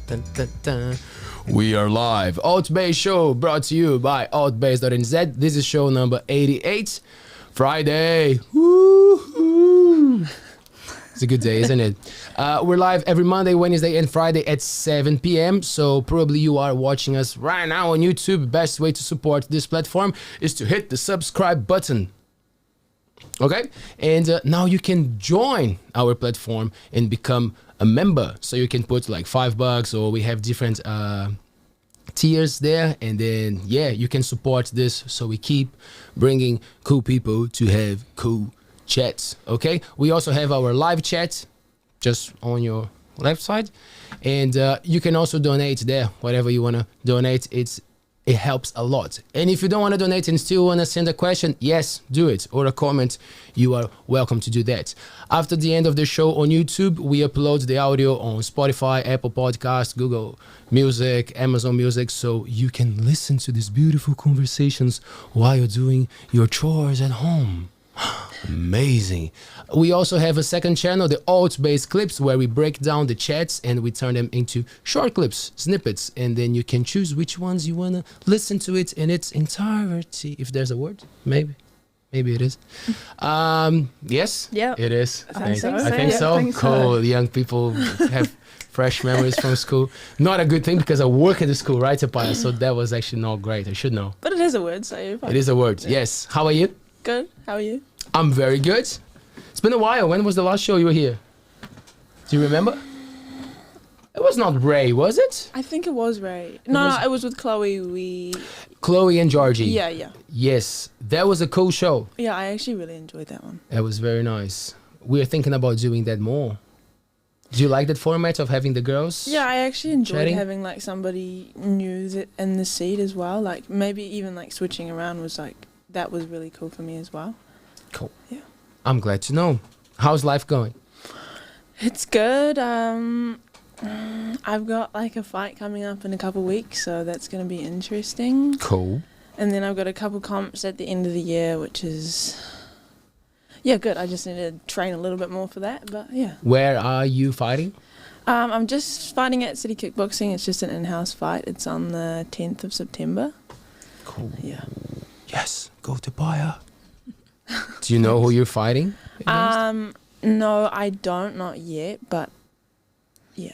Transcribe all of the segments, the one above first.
Dun, dun, dun. We are live. ALTBAYS show brought to you by ALTBAYS.nz. This is show number 88. Friday. Woo-hoo. It's a good day, isn't it? We're live every Monday, Wednesday, and Friday at 7 p.m. So probably you are watching us right now on YouTube. Best way to support this platform is to hit the subscribe button. Okay? And now you can join our platform and become a member. So you can put like $5 or we have different tiers there. And then, yeah, you can support this. So we keep bringing cool people to have cool chats. Okay? We also have our live chat just on your left side. And you can also donate there, whatever you want to donate. It helps a lot. And if you don't want to donate and still want to send a question, yes, do it. Or a comment, you are welcome to do that. After the end of the show on YouTube, we upload the audio on Spotify, Apple Podcasts, Google Music, Amazon Music, so you can listen to these beautiful conversations while you're doing your chores at home. Amazing. We also have a second channel, the ALTBAYS clips, where we break down the chats and we turn them into short clips, snippets, and then you can choose which ones you want to listen to it in its entirety. If there's a word, maybe it is. Yes, yeah, it is. I think so. Cool. Young people have fresh memories from school. Not a good thing because I work at the school, right, Paea? So that was actually not great. I should know. But it is a word, so you're fine. It is a word. Yeah. Yes. How are you? Good. How are you? I'm very good. It's been a while. When was the last show you were here? Do you remember? It was not Ray, was it? I think it was Ray. No, it was with Chloe. Chloe and Georgie. Yeah. Yes, that was a cool show. Yeah, I actually really enjoyed that one. That was very nice. We're thinking about doing that more. Do you like that format of having the girls? Yeah, I actually enjoyed chatting? having like somebody new in the seat as well. Like maybe even like switching around was like, that was really cool for me as well. Cool. Yeah. I'm glad to know. How's life going? It's good. I've got like a fight coming up in a couple of weeks, so that's going to be interesting. Cool. And then I've got a couple comps at the end of the year, which is, yeah, good. I just need to train a little bit more for that, but yeah. Where are you fighting? I'm just fighting at City Kickboxing. It's just an in-house fight. It's on the 10th of September. Cool. Yeah. Yes, go to Paea. Do you know who you're fighting against? No, I don't, not yet, but yeah.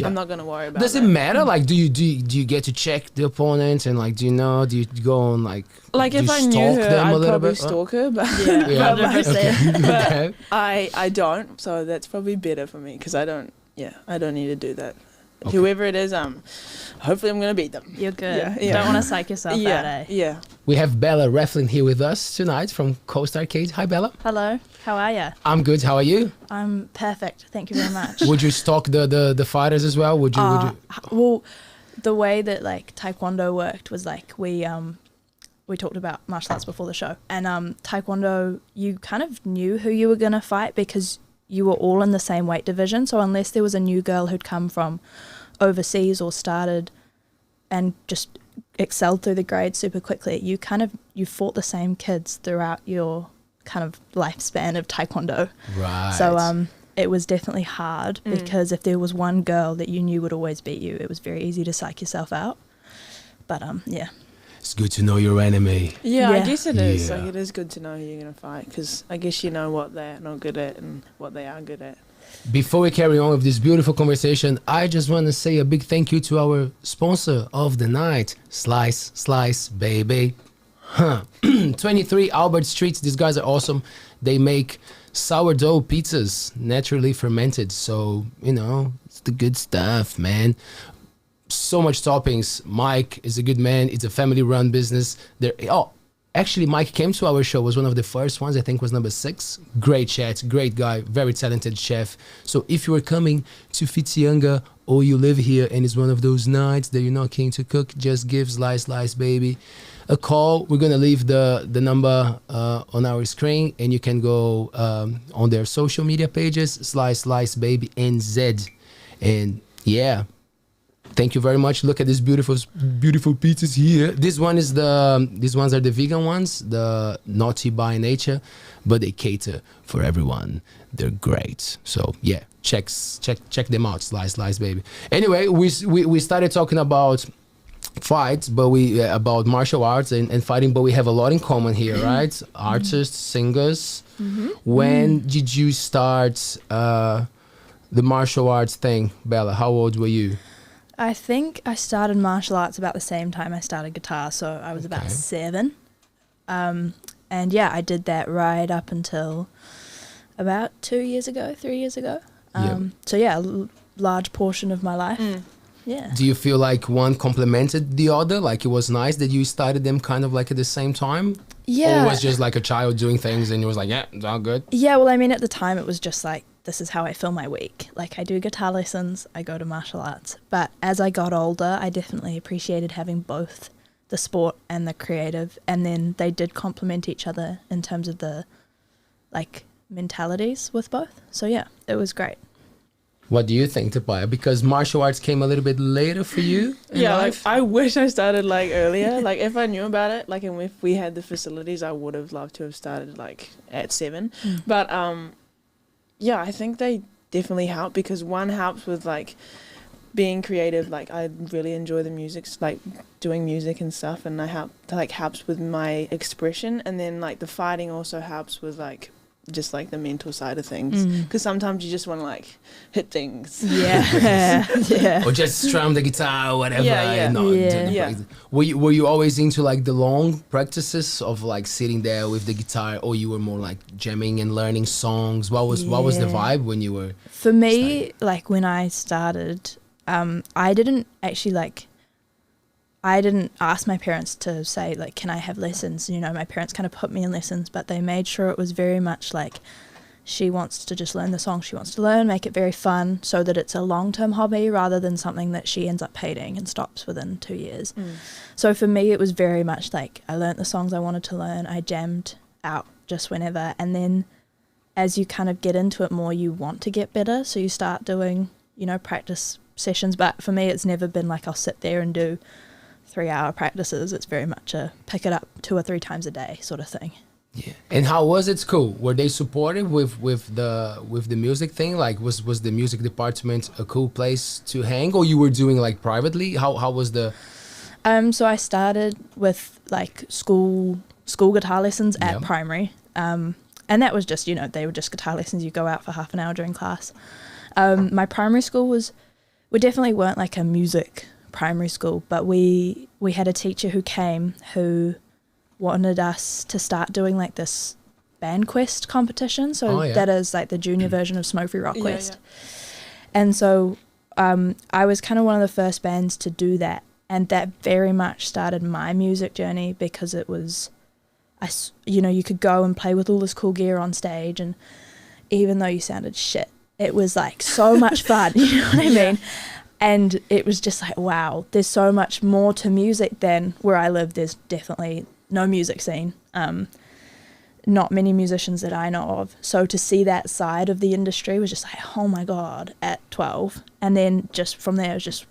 I'm not gonna worry about it. Does it matter? Like, do you get to check the opponent and like, do you go on like if I knew her, I'd probably stalk her, but yeah. but I don't, so that's probably better for me because I don't need to do that. Okay. Whoever it is, hopefully I'm gonna beat them. You're good. Yeah. You don't want to psych yourself out, eh? Yeah. We have Bella RAFFLYN here with us tonight from Coast Arcade. Hi, Bella. Hello. How are you? I'm good. How are you? I'm perfect. Thank you very much. Would you stalk the fighters as well? Would you? Well, the way that like taekwondo worked was like we talked about martial arts before the show, and taekwondo, you kind of knew who you were gonna fight because you were all in the same weight division. So unless there was a new girl who'd come from overseas or started and just excelled through the grades super quickly, you fought the same kids throughout your kind of lifespan of taekwondo. Right. So it was definitely hard because if there was one girl that you knew would always beat you, it was very easy to psych yourself out. But yeah. It's good to know your enemy. Yeah, I guess it is. Yeah. Like, it is good to know who you're going to fight because I guess you know what they're not good at and what they are good at. Before we carry on with this beautiful conversation, I just want to say a big thank you to our sponsor of the night, Slice, baby. 23 Albert Street. These guys are awesome. They make sourdough pizzas, naturally fermented. So, it's the good stuff, man. So much toppings. Mike is a good man. It's a family-run business. Actually, Mike came to our show, was one of the first ones, I think was number 6. Great chat, great guy, very talented chef. So if you are coming to Whitianga or you live here and it's one of those nights that you're not keen to cook, just give Slice baby a call. We're going to leave the number on our screen and you can go on their social media pages, Slice baby NZ. And yeah, Thank you very much. Look at these beautiful pizzas here. These ones are the vegan ones, the naughty by nature, but they cater for everyone. They're great. So yeah, check them out. Slice, baby. Anyway, we started talking about fights, but about martial arts and fighting, but we have a lot in common here, right? Artists, singers. When did you start the martial arts thing, Bella? How old were you? I think I started martial arts about the same time I started guitar, so I was about 7. And yeah, I did that right up until about 3 years ago. So yeah, a large portion of my life. Yeah. Do you feel like one complemented the other? Like it was nice that you started them kind of like at the same time? Yeah. Or it was just like a child doing things and you was like, yeah, it's all good? Yeah, well, I mean, at the time it was just like, this is how I fill my week. Like I do guitar lessons, I go to martial arts. But as I got older, I definitely appreciated having both the sport and the creative. And then they did complement each other in terms of the like mentalities with both. So yeah, it was great. What do you think, Paea? Because martial arts came a little bit later for you in life? Like I wish I started like earlier. Like if I knew about it, like and if we had the facilities, I would have loved to have started like at 7. But yeah, I think they definitely help because one helps with like being creative. Like I really enjoy the music, like doing music and stuff, and helps with my expression. And then like the fighting also helps with like just like the mental side of things, because sometimes you just want to like hit things. Yeah. Or just strum the guitar or whatever. Yeah. Were you always into like the long practices of like sitting there with the guitar, or you were more like jamming and learning songs? What was the vibe when you were For me, like when I started, I didn't ask my parents to say, like, can I have lessons? You know, my parents kind of put me in lessons, but they made sure it was very much like she wants to just learn the song she wants to learn, make it very fun so that it's a long-term hobby rather than something that she ends up hating and stops within 2 years. So for me, it was very much like I learnt the songs I wanted to learn. I jammed out just whenever. And then as you kind of get into it more, you want to get better. So you start doing, you know, practice sessions. But for me, it's never been like I'll sit there and do 3-hour practices. It's very much a pick it up 2 or 3 times a day sort of thing. Yeah. And how was it school? Were they supportive with the music thing? Like was the music department a cool place to hang, or you were doing like privately? How was the So I started with like school guitar lessons at primary. And that was just, you know, they were just guitar lessons. You go out for half an hour during class. My primary school we definitely weren't like a music primary school, but we had a teacher who came who wanted us to start doing like this band quest competition. So that is like the junior version of Smokefree Rockquest. And so I was kind of one of the first bands to do that, and that very much started my music journey because it was, you know, you could go and play with all this cool gear on stage, and even though you sounded shit, it was like so much fun. You know what I mean? And it was just like, wow, there's so much more to music than where I live. There's definitely no music scene, not many musicians that I know of. So to see that side of the industry was just like, oh my God, at 12. And then just from there, it was just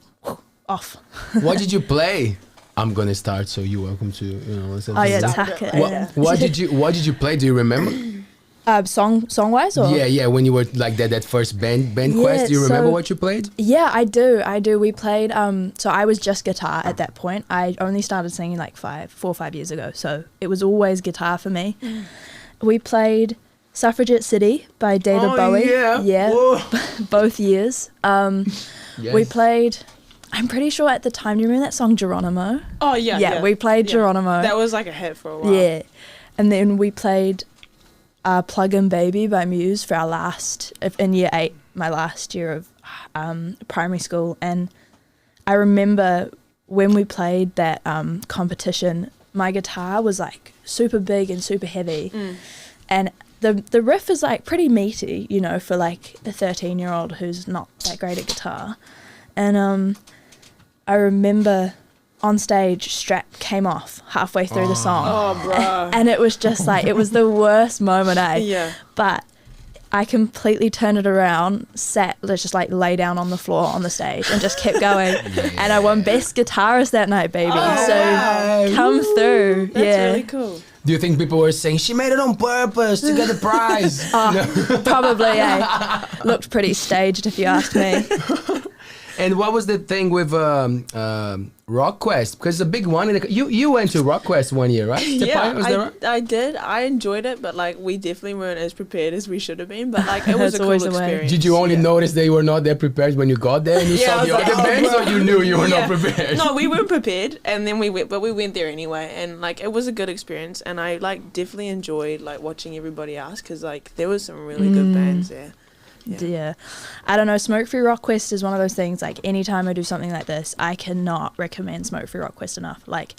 off. What did you play? I'm going to start, so you're welcome to, you know, listen. Oh yeah, tack it. What did you play? Do you remember? Song-wise? Or? Yeah, when you were like that first band quest, do you remember what you played? Yeah, I do. We played, so I was just guitar at that point. I only started singing like 4 or 5 years ago, so it was always guitar for me. We played Suffragette City by David Bowie. Yeah. Both years. We played, I'm pretty sure at the time, do you remember that song Geronimo? Oh yeah. Yeah, we played Geronimo. That was like a hit for a while. Yeah. And then we played Plug-in Baby by Muse for our last, in year 8, my last year of primary school. And I remember when we played that competition, my guitar was like super big and super heavy. And the riff is like pretty meaty, you know, for like a 13-year-old who's not that great at guitar. And I remember on stage, strap came off halfway through the song. Oh, bro. And it was just like, it was the worst moment, eh? Yeah. But I completely turned it around, let's just like lay down on the floor on the stage and just kept going. And I won best guitarist that night, baby. Come through. That's really cool. Do you think people were saying she made it on purpose to get the prize? Probably, looked pretty staged if you asked me. And what was the thing with Rockquest? Because it's a big one. You went to Rockquest one year, right? I did. I enjoyed it, but like we definitely weren't as prepared as we should have been. But like it was a cool experience. Did you only notice they were not that prepared when you got there and you saw the other bands, or you knew you were not prepared? No, we weren't prepared, and then we went there anyway, and like it was a good experience, and I like definitely enjoyed like watching everybody else because like there was some really good bands there. Yeah. I don't know, Smokefree Rockquest is one of those things, like anytime I do something like this, I cannot recommend Smokefree Rockquest enough. Like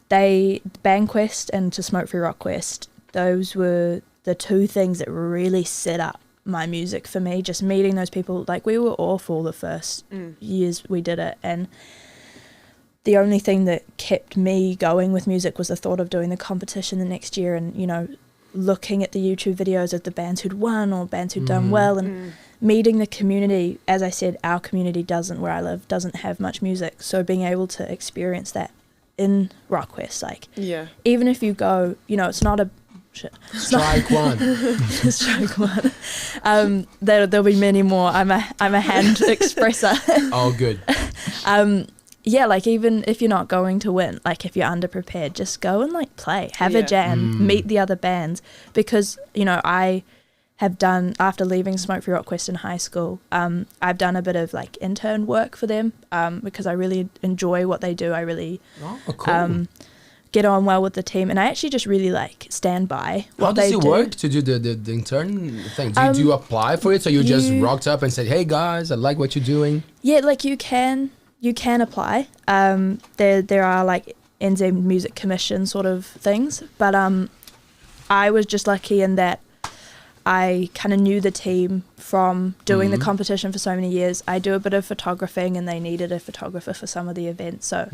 Bandquest and to Smokefree Rockquest, those were the two things that really set up my music for me, just meeting those people. Like we were awful the first years we did it, and the only thing that kept me going with music was the thought of doing the competition the next year, and you know, looking at the YouTube videos of the bands who'd won or bands who'd done well, and meeting the community. As I said, our community where I live doesn't have much music, so being able to experience that in Rockquest, like even if you go, you know, it's not a strike one. Strike one. There'll be many more. I'm a hand expresser. Oh, good. Yeah, like even if you're not going to win, like if you're underprepared, just go and like play, have a jam, meet the other bands. Because, you know, I have done, after leaving Smokefree Rockquest in high school, I've done a bit of like intern work for them because I really enjoy what they do. I really get on well with the team, and I actually just really like stand by what they do. How does it work to do the intern thing? Do you apply for it? So you just rocked up and said, hey guys, I like what you're doing? Yeah, like you can apply. There are like NZ Music Commission sort of things, but I was just lucky in that I kind of knew the team from doing the competition for so many years. I do a bit of photographing, and they needed a photographer for some of the events, so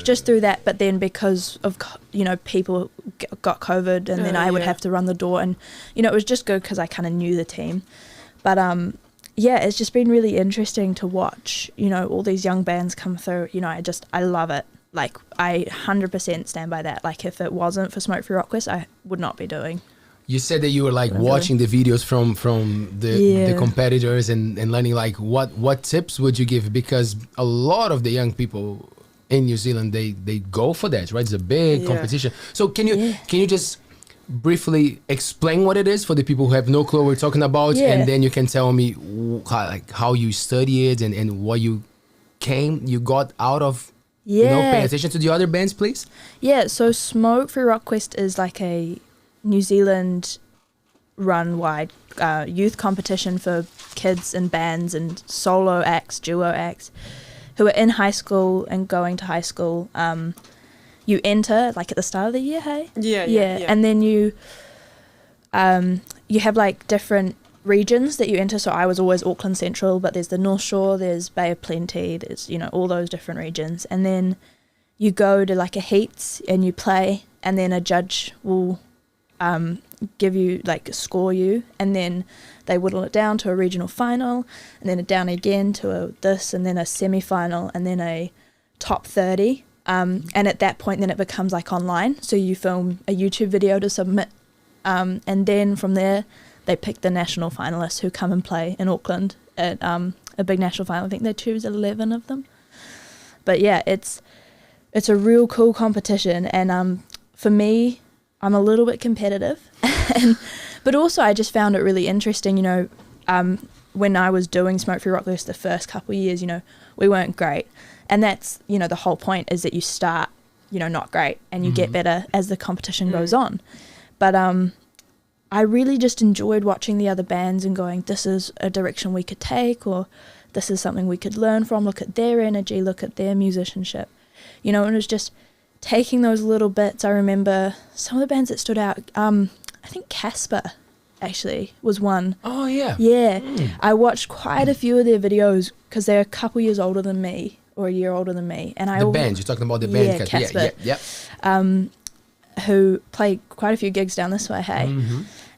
just through that. But then because of, you know, people got COVID, and then I would have to run the door, and you know, it was just good because I kind of knew the team. But yeah, it's just been really interesting to watch, you know, all these young bands come through. You know, I love it. Like, I 100% stand by that. Like, if it wasn't for Smokefree Rockquest, I would not be doing. You said that you were like watching the videos from the competitors and learning, like what tips would you give? Because a lot of the young people in New Zealand, they go for that, right? It's a big competition. So can you just briefly explain what it is for the people who have no clue what we're talking about, and then you can tell me how you studied and what you got out of paying attention to the other bands, please. Yeah, so Smokefree Rockquest is like a New Zealand run wide youth competition for kids and bands and solo acts, duo acts who are in high school and going to high school. You enter like at the start of the year, hey? Yeah. And then you have like different regions that you enter. So I was always Auckland Central, but there's the North Shore, there's Bay of Plenty, there's, you know, all those different regions. And then you go to like a heats and you play, and then a judge will give you, like, score you, and then they whittle it down to a regional final, and then down again to and then a semi-final, and then a top 30. And at that point, then it becomes like online. So you film a YouTube video to submit. And then from there, they pick the national finalists who come and play in Auckland at a big national final. I think they choose 11 of them. But yeah, it's a real cool competition. And for me, I'm a little bit competitive. But also I just found it really interesting, you know, when I was doing Smokefree Rockquest the first couple of years, you know, we weren't great. And that's, you know, the whole point is that you start, you know, not great, and you get better as the competition goes on. But I really just enjoyed watching the other bands and going, this is a direction we could take, or this is something we could learn from. Look at their energy, look at their musicianship. You know, and it was just taking those little bits. I remember some of the bands that stood out. I think Casper actually was one. Oh, yeah. Yeah. I watched quite a few of their videos because they're a couple years older than me, or a year older than me. And the bands, you're talking about the band. Yeah, Casper. Yeah. Who play quite a few gigs down this way, hey?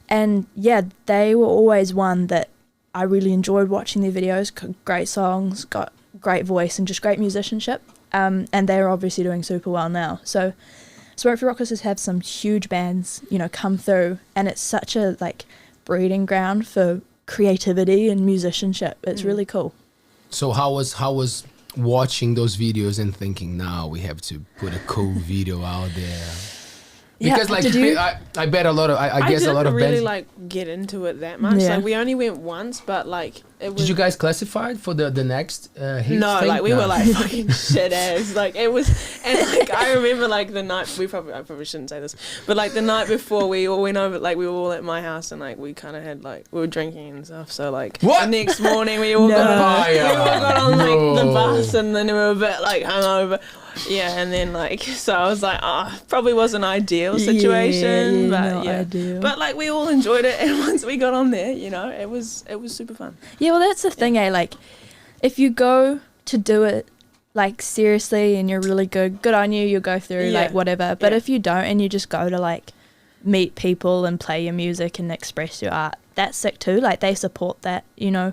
And yeah, they were always one that I really enjoyed watching their videos. Great songs, got great voice and just great musicianship. And they're obviously doing super well now. So Smokefree Rockquest has had some huge bands, you know, come through, and it's such a like breeding ground for creativity and musicianship. It's really cool. So how was watching those videos and thinking, now we have to put a cool video out there? Because I bet a lot of I guess a lot of bands. I didn't really bands get into it that much. Yeah. Like we only went once, but like it was. Did you guys classify it for the next hit No, thing? like we were like fucking shit ass. Like it was, and like I remember like the night I probably shouldn't say this, but like the night before we all went over, like we were all at my house and like we kind of had like we were drinking and stuff. So like What? the next morning we all got on like the bus and then we were a bit like hungover. Yeah, and then like so I was like, probably wasn't ideal situation, but yeah, ideal. but like we all enjoyed it, and once we got on there, you know, it was super fun. Yeah, well, that's the thing, like if you go to do it like seriously and you're really good on you, you'll go through like whatever. But if you don't and you just go to like meet people and play your music and express your art, that's sick too. Like they support that, you know.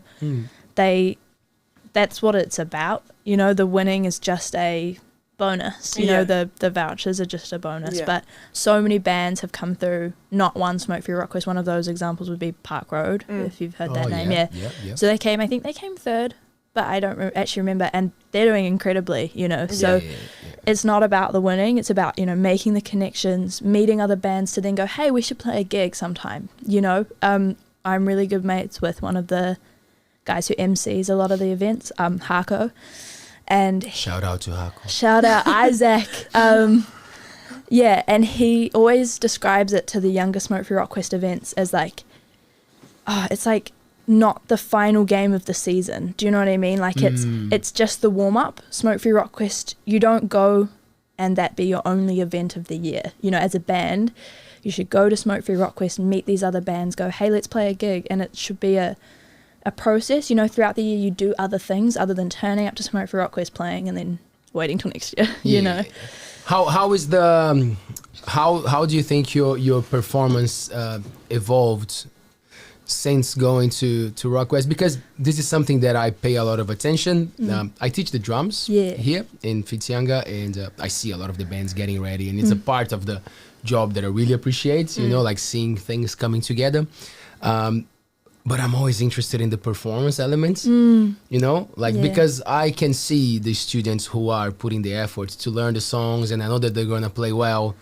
That's what it's about. You know, the winning is just a bonus, you know, the vouchers are just a bonus. But so many bands have come through, not one Smokefree Rockquest. One of those examples would be Park Road, if you've heard that name. So I think they came third, but I don't actually remember, and they're doing incredibly, you know. So it's not about the winning, it's about, you know, making the connections, meeting other bands to then go, hey, we should play a gig sometime, you know. I'm really good mates with one of the guys who MCs a lot of the events, Hako. And shout out to Hako. Shout out Isaac. Yeah, and he always describes it to the younger Smokefree Rockquest events as like, it's like not the final game of the season. Do you know what I mean? Like it's just the warm up. Smokefree Rockquest, you don't go and that be your only event of the year. You know, as a band, you should go to Smokefree Rockquest and meet these other bands, go, hey, let's play a gig, and it should be a process, you know. Throughout the year you do other things other than turning up to Smokefree Rockquest, playing and then waiting till next year, you know. How is the how do you think your performance evolved since going to Rockquest? Because this is something that I pay a lot of attention. I teach the drums here in Whitianga, and I see a lot of the bands getting ready, and it's a part of the job that I really appreciate, you know, like seeing things coming together. But I'm always interested in the performance elements, you know, like because I can see the students who are putting the effort to learn the songs, and I know that they're going to play well,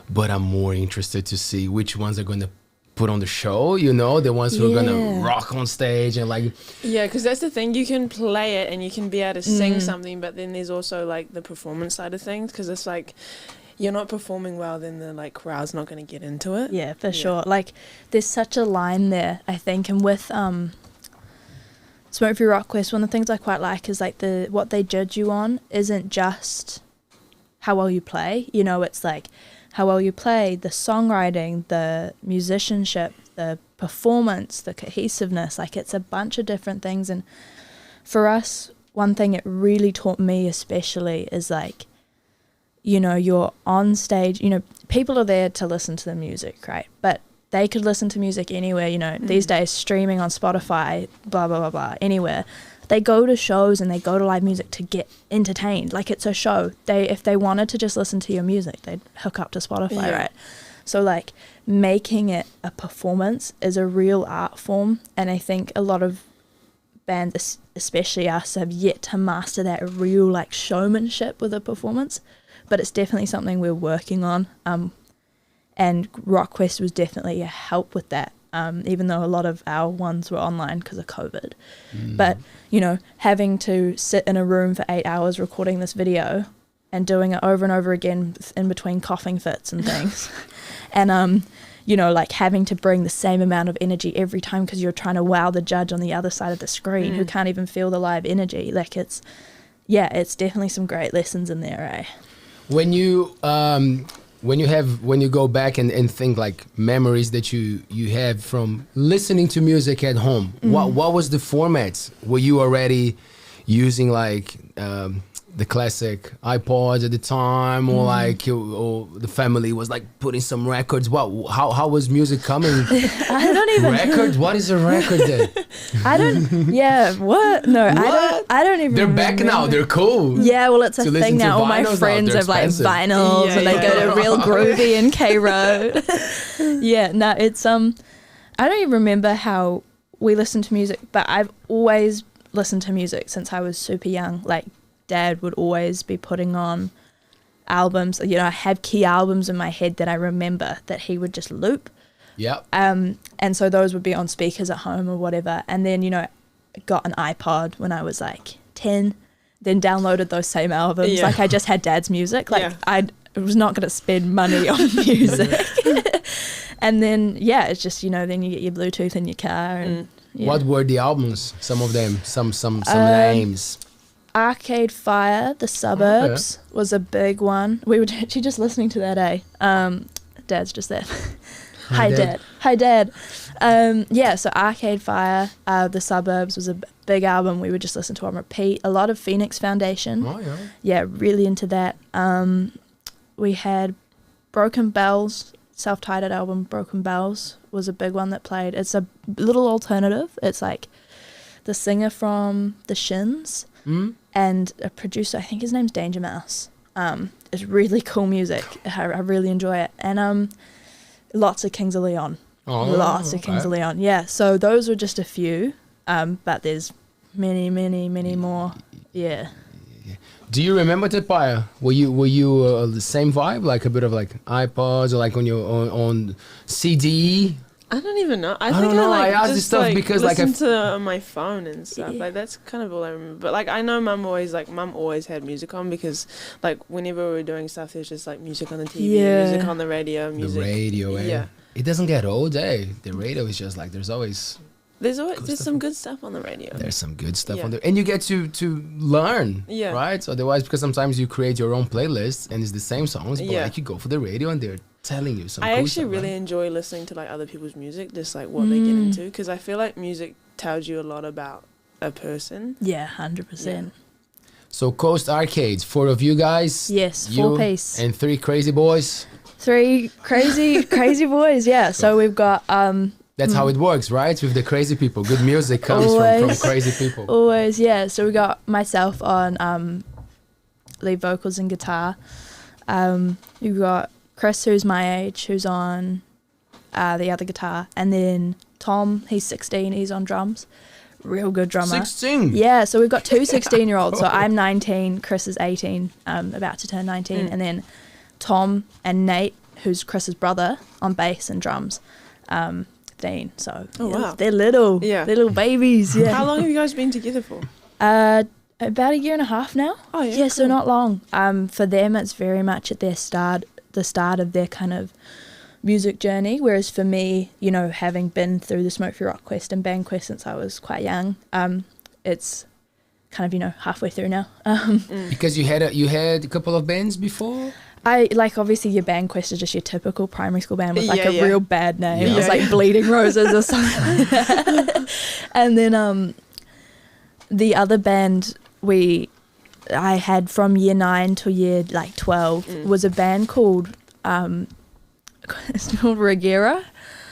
but I'm more interested to see which ones are going to put on the show, you know, the ones who are going to rock on stage and like. Yeah, because that's the thing, you can play it and you can be able to sing something, but then there's also like the performance side of things, because it's like, you're not performing well, then the like crowd's not going to get into it. Yeah, for sure. Like there's such a line there, I think, and with Smokefree Rockquest, one of the things I quite like is like what they judge you on isn't just how well you play, you know. It's like how well you play, the songwriting, the musicianship, the performance, the cohesiveness. Like it's a bunch of different things. And for us, one thing it really taught me especially is like, you know, you're on stage, you know, people are there to listen to the music, right? But they could listen to music anywhere, you know, these days streaming on Spotify, blah, blah, blah, blah, anywhere. They go to shows and they go to live music to get entertained. Like it's a show. If they wanted to just listen to your music, they'd hook up to Spotify, right? So like making it a performance is a real art form. And I think a lot of bands, especially us, have yet to master that real like showmanship with a performance. But it's definitely something we're working on, and Rockquest was definitely a help with that, even though a lot of our ones were online because of COVID. But, you know, having to sit in a room for 8 hours recording this video and doing it over and over again in between coughing fits and things, and, you know, like having to bring the same amount of energy every time because you're trying to wow the judge on the other side of the screen who can't even feel the live energy. Like it's definitely some great lessons in there, eh? When you go back and think like memories that you have from listening to music at home, what was the format? Were you already using like the classic iPods at the time, or like or the family was like putting some records? How was music coming? I don't even Records? What is a record then? I don't. Yeah. What? No. What? I don't even. They're back remember. now. They're cool. Yeah, well, it's a To listen thing to now. All my vinyls now, friends they're have like expensive. vinyls, Yeah, and they yeah. go to Real Groovy in K Road. Yeah, no, it's I don't even remember how we listened to music, but I've always listened to music since I was super young. Like, Dad would always be putting on albums. You know, I have key albums in my head that I remember that he would just loop. Yep. And so those would be on speakers at home or whatever. And then, you know, got an iPod when I was like 10, then downloaded those same albums. Yeah. Like, I just had Dad's music. Like, Yeah. I was not going to spend money on music. And then, yeah, it's just, you know, then you get your Bluetooth in your car. And yeah. What were the albums? Some of them. Some names. Arcade Fire, The Suburbs was a big one. We were actually just listening to that, Dad's just there. Hi, Dad. Hi, Dad. Yeah, so Arcade Fire, The Suburbs was a big album we would just listen to on repeat. A lot of Phoenix Foundation. Oh, yeah. Yeah, really into that. We had Broken Bells, self-titled album Broken Bells was a big one that played. It's a little alternative. It's like the singer from The Shins and a producer, I think his name's Danger Mouse. It's really cool music. I really enjoy it. And lots of Kings of Leon. Oh, Lots of Kings of Leon. Yeah, so those were just a few, but there's many, many, many more. Yeah. Do you remember the Paea? Were you the same vibe, like a bit of like iPods or like on your on CD? I don't even know. I don't think know. I I asked just this stuff because, like, listen to my phone and stuff. Yeah. Like, that's kind of all I remember. But like, I know Mum always had music on, because like whenever we were doing stuff, there's just like music on the TV, Yeah. music on the radio, music. The radio, eh? Yeah. It doesn't get old, eh? The radio is just like there's There's stuff some good stuff on the radio. there's some good stuff Yeah. on there, and you get to learn, Yeah. right? So otherwise, because sometimes you create your own playlist and it's the same songs, but Yeah. like you go for the radio and they're telling you something. I actually really enjoy listening to like other people's music, just like what they get into, because I feel like music tells you a lot about a person. Yeah, 100%. So Coast Arcades, 4 of you guys. Yes, you 4-piece. and 3 crazy boys. 3 crazy boys, yeah. So we've got That's how it works, right? With the crazy people, good music comes from Always. crazy people. always, yeah. So we got myself on lead vocals and guitar. We've got Chris, who's my age, who's on the other guitar, and then Tom, he's 16, he's on drums. Real good drummer. 16. Yeah, so we've got 2 16-year-olds. So I'm 19, Chris is 18, about to turn 19, and then Tom and Nate, who's Chris's brother, on bass and drums. 15. So Oh, yeah, wow. they're little, Yeah. they're little babies. Yeah. How long have you guys been together for? About a year and a half now. Oh, yeah, So cool. not long. For them, it's very much at the start of their kind of music journey. Whereas for me, you know, having been through the Smokefree Rockquest and Bandquest since I was quite young, it's kind of, you know, halfway through now. Because you had a couple of bands before. I like, obviously your Bandquest is just your typical primary school band with like Yeah, a yeah. real bad name. Yeah. It's like Bleeding Roses or something like that. And then the other band I had from year 9 to year like 12 was a band called it's called Ragaire.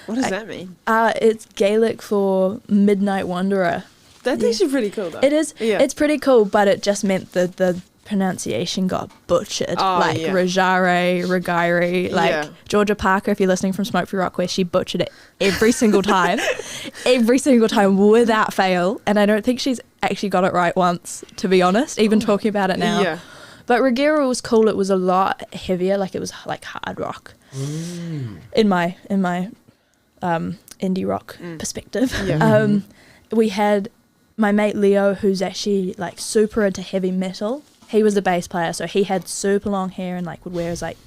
What does that mean? It's Gaelic for Midnight Wanderer. That's actually pretty cool, though. It is. Yeah. It's pretty cool, but it just meant that the pronunciation got butchered. Oh, like yeah. Ragaire, like Yeah. Georgia Parker, if you're listening from Smokefree Rockquest, she butchered it every single time. Every single time without fail. And I don't think she's actually got it right once, to be honest, even talking about it now. Yeah. But Ragaire was cool. It was a lot heavier, like it was like hard rock in my indie rock perspective. Yeah. We had my mate Leo, who's actually like super into heavy metal. He was the bass player, so he had super long hair and like would wear his like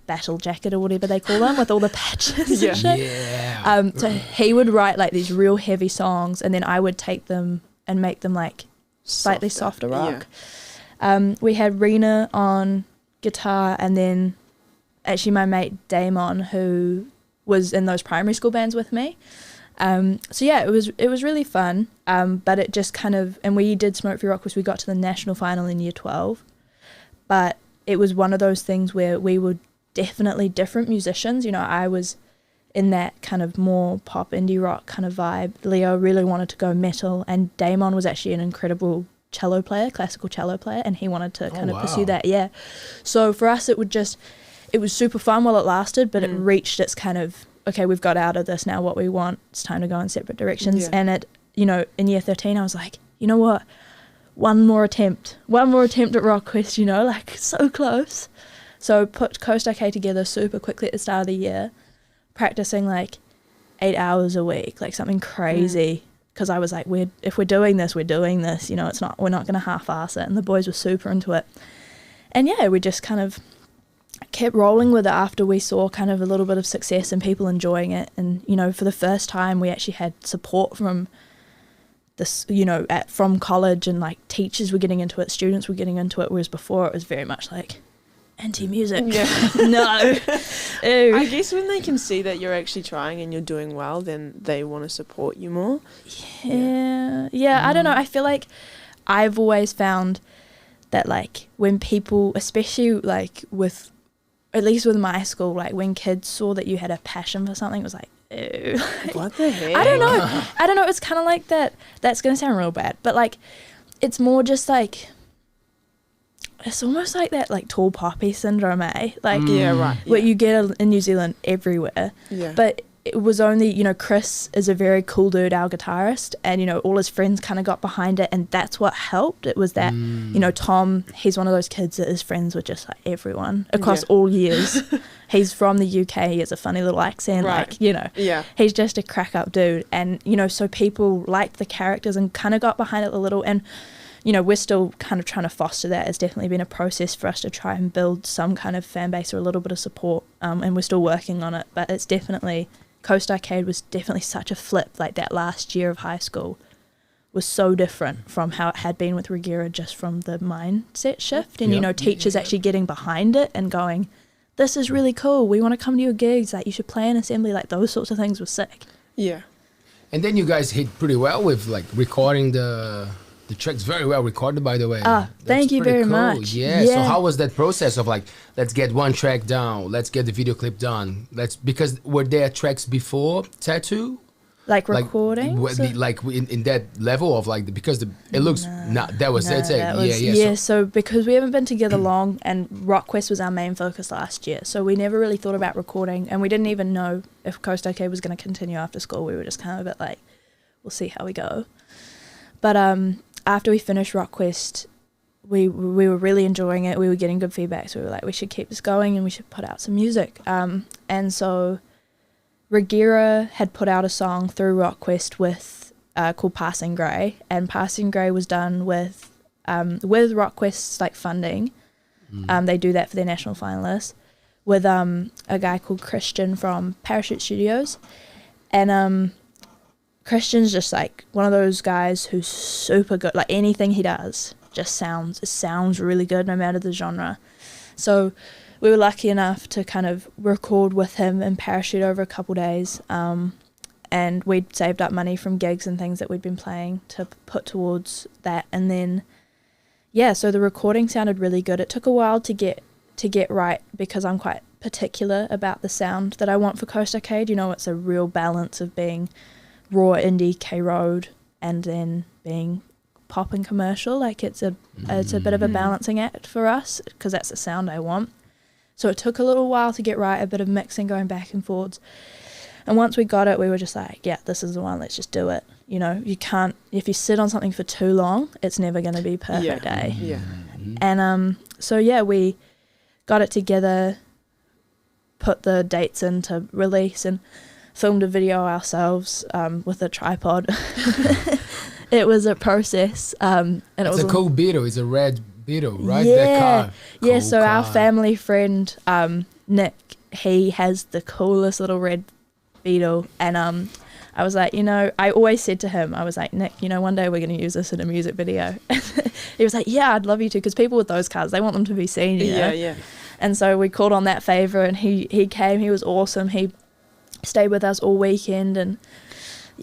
battle jacket or whatever they call them with all the patches Yeah. and shit. Yeah. So he would write like these real heavy songs, and then I would take them and make them like slightly softer rock. We had Rena on guitar, and then actually my mate Damon, who was in those primary school bands with me. So yeah, it was really fun. But it just kind of, and we did Smokefree Rockquest. We got to the National Final in year 12. But it was one of those things where we were definitely different musicians. You know, I was in that kind of more pop indie rock kind of vibe. Leo really wanted to go metal, and Damon was actually an incredible cello player, classical cello player, and he wanted to kind of pursue that. Yeah. So for us, it was super fun while it lasted, but it reached its kind of, okay, we've got out of this now, what we want, it's time to go in separate directions. Yeah. And it, you know, in year 13, I was like, you know what, one more attempt at Rockquest, you know, like so close. So put Coast AK together super quickly at the start of the year, practicing like 8 hours a week, like something crazy. Because I was like, if we're doing this, we're doing this. You know, we're not going to half-ass it. And the boys were super into it. And yeah, we just kind of kept rolling with it after we saw kind of a little bit of success and people enjoying it. And, you know, for the first time, we actually had support from this, you know, from college, and like teachers were getting into it, students were getting into it, whereas before it was very much like anti-music. Yeah. No. Ew. I guess when they can see that you're actually trying and you're doing well, then they want to support you more. Yeah, I don't know. I feel like I've always found that like when people, especially like with, at least with my school, like when kids saw that you had a passion for something, it was like, ew. What the heck? I don't know. It's kind of like that. That's going to sound real bad, but like it's more just like, it's almost like that like tall poppy syndrome, eh? Like Yeah, right. what you get in New Zealand everywhere. Yeah. But it was only, you know, Chris is a very cool dude, our guitarist, and, you know, all his friends kind of got behind it, and that's what helped. It was that, you know, Tom, he's one of those kids that is friends with just like everyone across all years. He's from the UK, he has a funny little accent, Right. like, you know. Yeah. He's just a crack up dude. And, you know, so people liked the characters and kind of got behind it a little. And, you know, we're still kind of trying to foster that. It's definitely been a process for us to try and build some kind of fan base or a little bit of support, and we're still working on it. But it's definitely, Coast Arcade was definitely such a flip. Like that last year of high school was so different from how it had been with Ragaire, just from the mindset shift and, you know, teachers actually getting behind it and going, this is really cool, we want to come to your gigs, like you should play in assembly, like those sorts of things were sick. Yeah. And then you guys hit pretty well with like recording the track's very well recorded, by the way. Thank you very much. Yeah. So how was that process of like, let's get one track down, let's get the video clip done, because were there tracks before Tattoo? Like recording? Like in that level of like, because it looks, that was it. Yeah. So because we haven't been together long, and Rockquest was our main focus last year, so we never really thought about recording, and we didn't even know if Coast OK was going to continue after school. We were just kind of a bit like, we'll see how we go. But after we finished Rockquest, we were really enjoying it. We were getting good feedback, so we were like, we should keep this going and we should put out some music. And so Ragaire had put out a song through Rockquest with called Passing Grey, and Passing Grey was done with Rockquest's like funding. They do that for their national finalists with a guy called Christian from Parachute Studios, and Christian's just like one of those guys who's super good. Like anything he does just sounds really good no matter the genre. So we were lucky enough to kind of record with him and Parachute over a couple days, and we'd saved up money from gigs and things that we'd been playing to put towards that. And then so the recording sounded really good. It took a while to get right, because I'm quite particular about the sound that I want for Coast Arcade. You know, it's a real balance of being raw indie K-Road and then being pop and commercial. Like it's a bit of a balancing act for us, because that's the sound I want. So it took a little while to get right, a bit of mixing going back and forwards. And once we got it, we were just like, yeah, this is the one, let's just do it. You know, you can't, if you sit on something for too long, it's never going to be perfect, Yeah. And so yeah, we got it together, put the dates in to release, and filmed a video ourselves with a tripod. It was a process. And it's a cool Beetle. It's a red Beetle, right? Yeah. That car. Yeah, Cool so car. our family friend, Nick, he has the coolest little red Beetle. And I was like, you know, I always said to him, I was like, Nick, you know, one day we're going to use this in a music video. He was like, yeah, I'd love you to, because people with those cars, they want them to be seen, you know? Yeah. And so we called on that favour, and he came. He was awesome. He stayed with us all weekend, and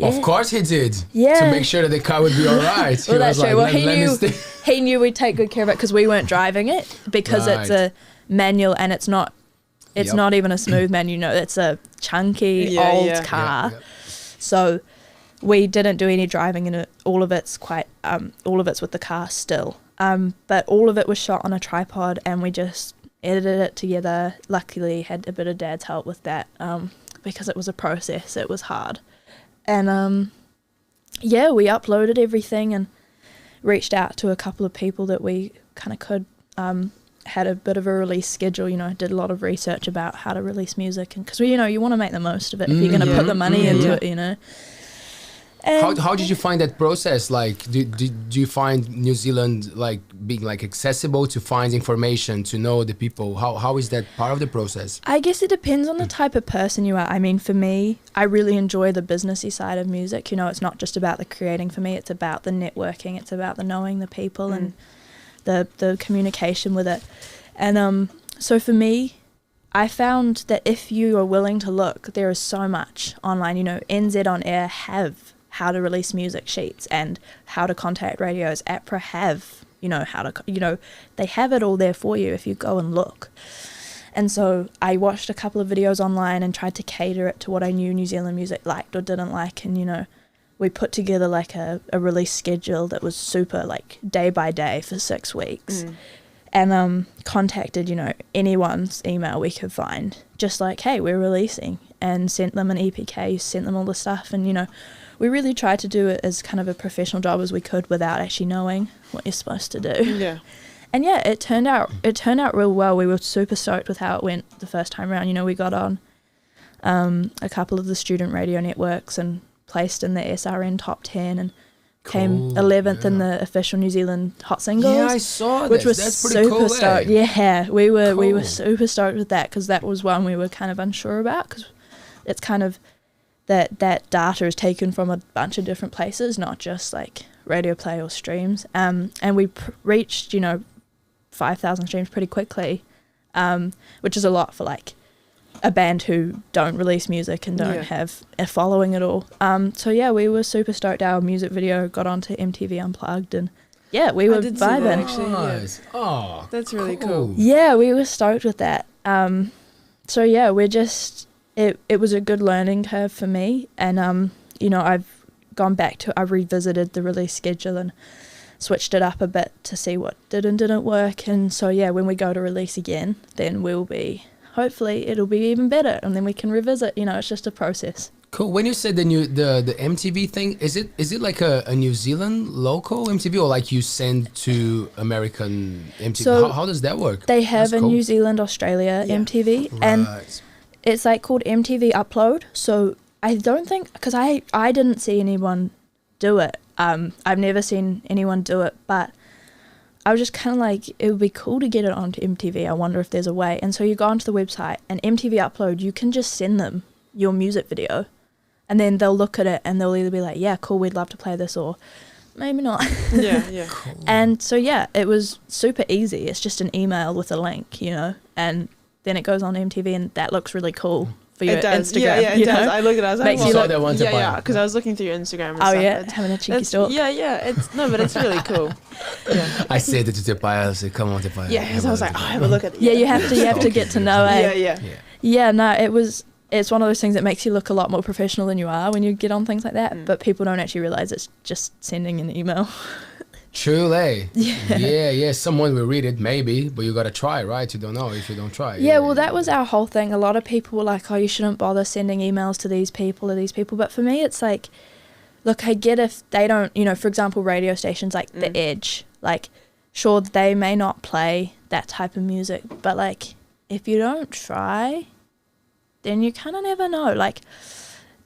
Of course he did. Yeah. To make sure that the car would be all right. Well, that's true. Well, he knew. he knew we'd take good care of it because we weren't driving it, because it's a manual and it's not not even a smooth manual, you know, it's a chunky old car. So we didn't do any driving in it. All of it's with the car still. But all of it was shot on a tripod and we just edited it together. Luckily had a bit of Dad's help with that, because it was a process. It was hard. And we uploaded everything and reached out to a couple of people that we kind of could, had a bit of a release schedule, you know, did a lot of research about how to release music, and because you know, you want to make the most of it if you're going to put the money into it, you know. How did you find that process? Like, do you find New Zealand like being like accessible to find information, to know the people? How is that part of the process? I guess it depends on the type of person you are. I mean, for me, I really enjoy the businessy side of music. You know, it's not just about the creating for me. It's about the networking. It's about the knowing the people and the communication with it. And so for me, I found that if you are willing to look, there is so much online. You know, NZ On Air have how to release music sheets and how to contact radios. APRA have, you know, they have it all there for you if you go and look. And so I watched a couple of videos online and tried to cater it to what I knew New Zealand music liked or didn't like. And, you know, we put together like a release schedule that was super like day by day for 6 weeks. And contacted, you know, anyone's email we could find, just like, hey, we're releasing, and sent them an EPK, sent them all the stuff. And, you know, we really tried to do it as kind of a professional job as we could without actually knowing what you're supposed to do. Yeah. And yeah, it turned out real well. We were super stoked with how it went the first time around. You know, we got on a couple of the student radio networks and placed in the SRN top 10 and came 11th in the official New Zealand Hot Singles. Yeah, I saw that. Which was That's pretty super cool, stoked. Yeah, we were super stoked with that, because that was one we were kind of unsure about, because it's kind of that data is taken from a bunch of different places, not just like radio play or streams. And we reached, you know, 5,000 streams pretty quickly, which is a lot for like a band who don't release music and don't have a following at all. So yeah, we were super stoked. Our music video got onto MTV Unplugged, and yeah, we were vibing. Nice. Oh, that's really cool. Yeah, we were stoked with that. So yeah, we're just, it was a good learning curve for me. And, you know, I've revisited the release schedule and switched it up a bit to see what did and didn't work. And so yeah, when we go to release again, then hopefully it'll be even better, and then we can revisit. You know, it's just a process. Cool. When you said the MTV thing, is it like a New Zealand local MTV, or like you send to American MTV? So how does that work? They have a New Zealand Australia MTV, and it's like called MTV Upload. So I don't think, because I didn't see anyone do it. I've never seen anyone do it, but I was just kind of like, it would be cool to get it onto MTV. I wonder if there's a way. And so you go onto the website, and MTV Upload, you can just send them your music video, and then they'll look at it and they'll either be like, yeah, cool, we'd love to play this, or maybe not. Yeah. Cool. And so yeah, it was super easy. It's just an email with a link, you know, and then it goes on MTV, and that looks really cool for your Instagram. Yeah, it does. I look at it, I was like, Makes you look, that one to yeah, because I was looking through your Instagram and oh stuff. yeah, having a cheeky stalk. Yeah, but it's really cool. Yeah. I said it to Paea. I said, come on, Paea. Yeah, because I was like, have a look at it. Yeah, you have to get to know it. Yeah. Yeah, no, it's one of those things that makes you look a lot more professional than you are when you get on things like that, but people don't actually realize it's just sending an email. True, eh? Yeah. Someone will read it, maybe, but you gotta try, right? You don't know if you don't try. Yeah, well, that was our whole thing. A lot of people were like, oh, you shouldn't bother sending emails to these people or these people. But for me, it's like, look, I get if they don't, you know, for example, radio stations like The Edge, like, sure, they may not play that type of music, but like, if you don't try, then you kind of never know. Like,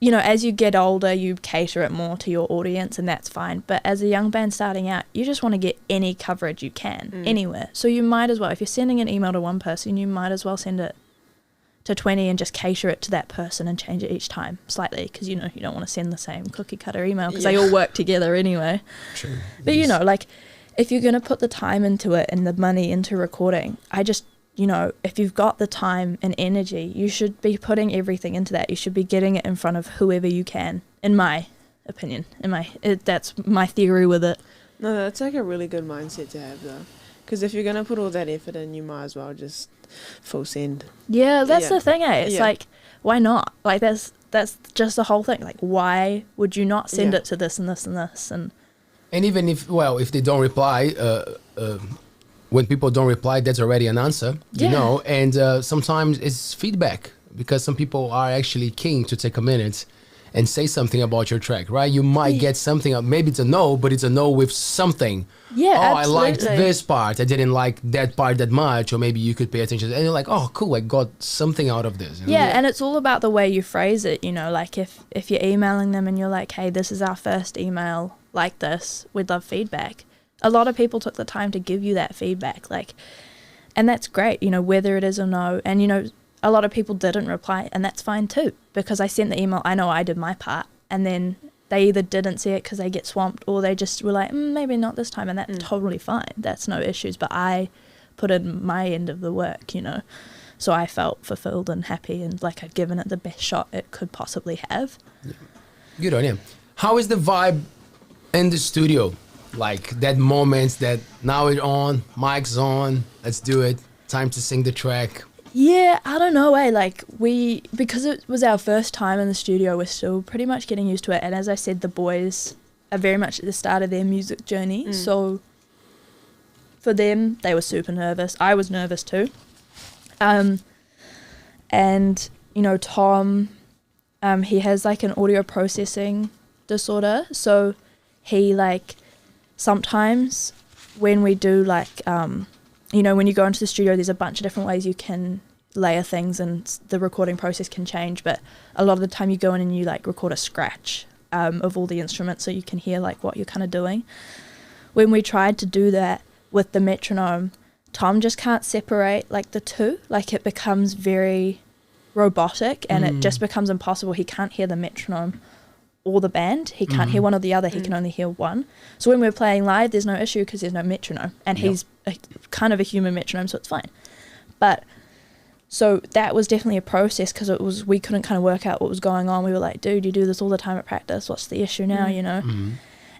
you know, as you get older, you cater it more to your audience, and that's fine. But as a young band starting out, you just want to get any coverage you can, anywhere. So you might as well, if you're sending an email to one person, you might as well send it to 20 and just cater it to that person and change it each time slightly, because, you know, you don't want to send the same cookie cutter email, because they all work together anyway. True. But, you know, like, if you're going to put the time into it and the money into recording, you know, if you've got the time and energy, you should be putting everything into that. You should be getting it in front of whoever you can, in my opinion. That's my theory with it. No, that's like a really good mindset to have though. Because if you're going to put all that effort in, you might as well just full send. Yeah, that's Yeah. the thing, eh? It's Yeah. like, why not? Like, that's just the whole thing. Like, why would you not send Yeah. it to this and this and this? And even if they don't reply, when people don't reply, that's already an answer, you Yeah. know. And sometimes it's feedback, because some people are actually keen to take a minute and say something about your track, right? You might get something, maybe it's a no, but it's a no with something. Yeah, Oh, I liked absolutely. this part. I didn't like that part that much, or maybe you could pay attention. And you're like, oh, cool, I got something out of this. you know? Yeah, and it's all about the way you phrase it, you know, like if you're emailing them and you're like, hey, this is our first email like this, we'd love feedback. A lot of people took the time to give you that feedback, like, and that's great, you know, whether it is or no. And, you know, a lot of people didn't reply, and that's fine too, because I sent the email, I know I did my part, and then they either didn't see it because they get swamped, or they just were like, maybe not this time, and that's totally fine. That's no issues, but I put in my end of the work, you know. So I felt fulfilled and happy, and like I'd given it the best shot it could possibly have. Good on you. How is the vibe in the studio? Like that moment that now it's on, mic's on, let's do it, time to sing the track. Yeah, I don't know, like because it was our first time in the studio, we're still pretty much getting used to it. And as I said, the boys are very much at the start of their music journey. So for them, they were super nervous. I was nervous too. And, you know, Tom, he has like an audio processing disorder. So he like, sometimes when we do like, you know, when you go into the studio, there's a bunch of different ways you can layer things and the recording process can change. But a lot of the time you go in and you like record a scratch of all the instruments so you can hear like what you're kind of doing. When we tried to do that with the metronome, Tom just can't separate like the two. Like it becomes very robotic and it just becomes impossible. He can't hear the metronome or the band. He can't hear one or the other. He can only hear one. So when we're playing live, there's no issue because there's no metronome, and he's kind of a human metronome, so it's fine. But so that was definitely a process because we couldn't kind of work out what was going on. We were like, dude, you do this all the time at practice. What's the issue now, you know?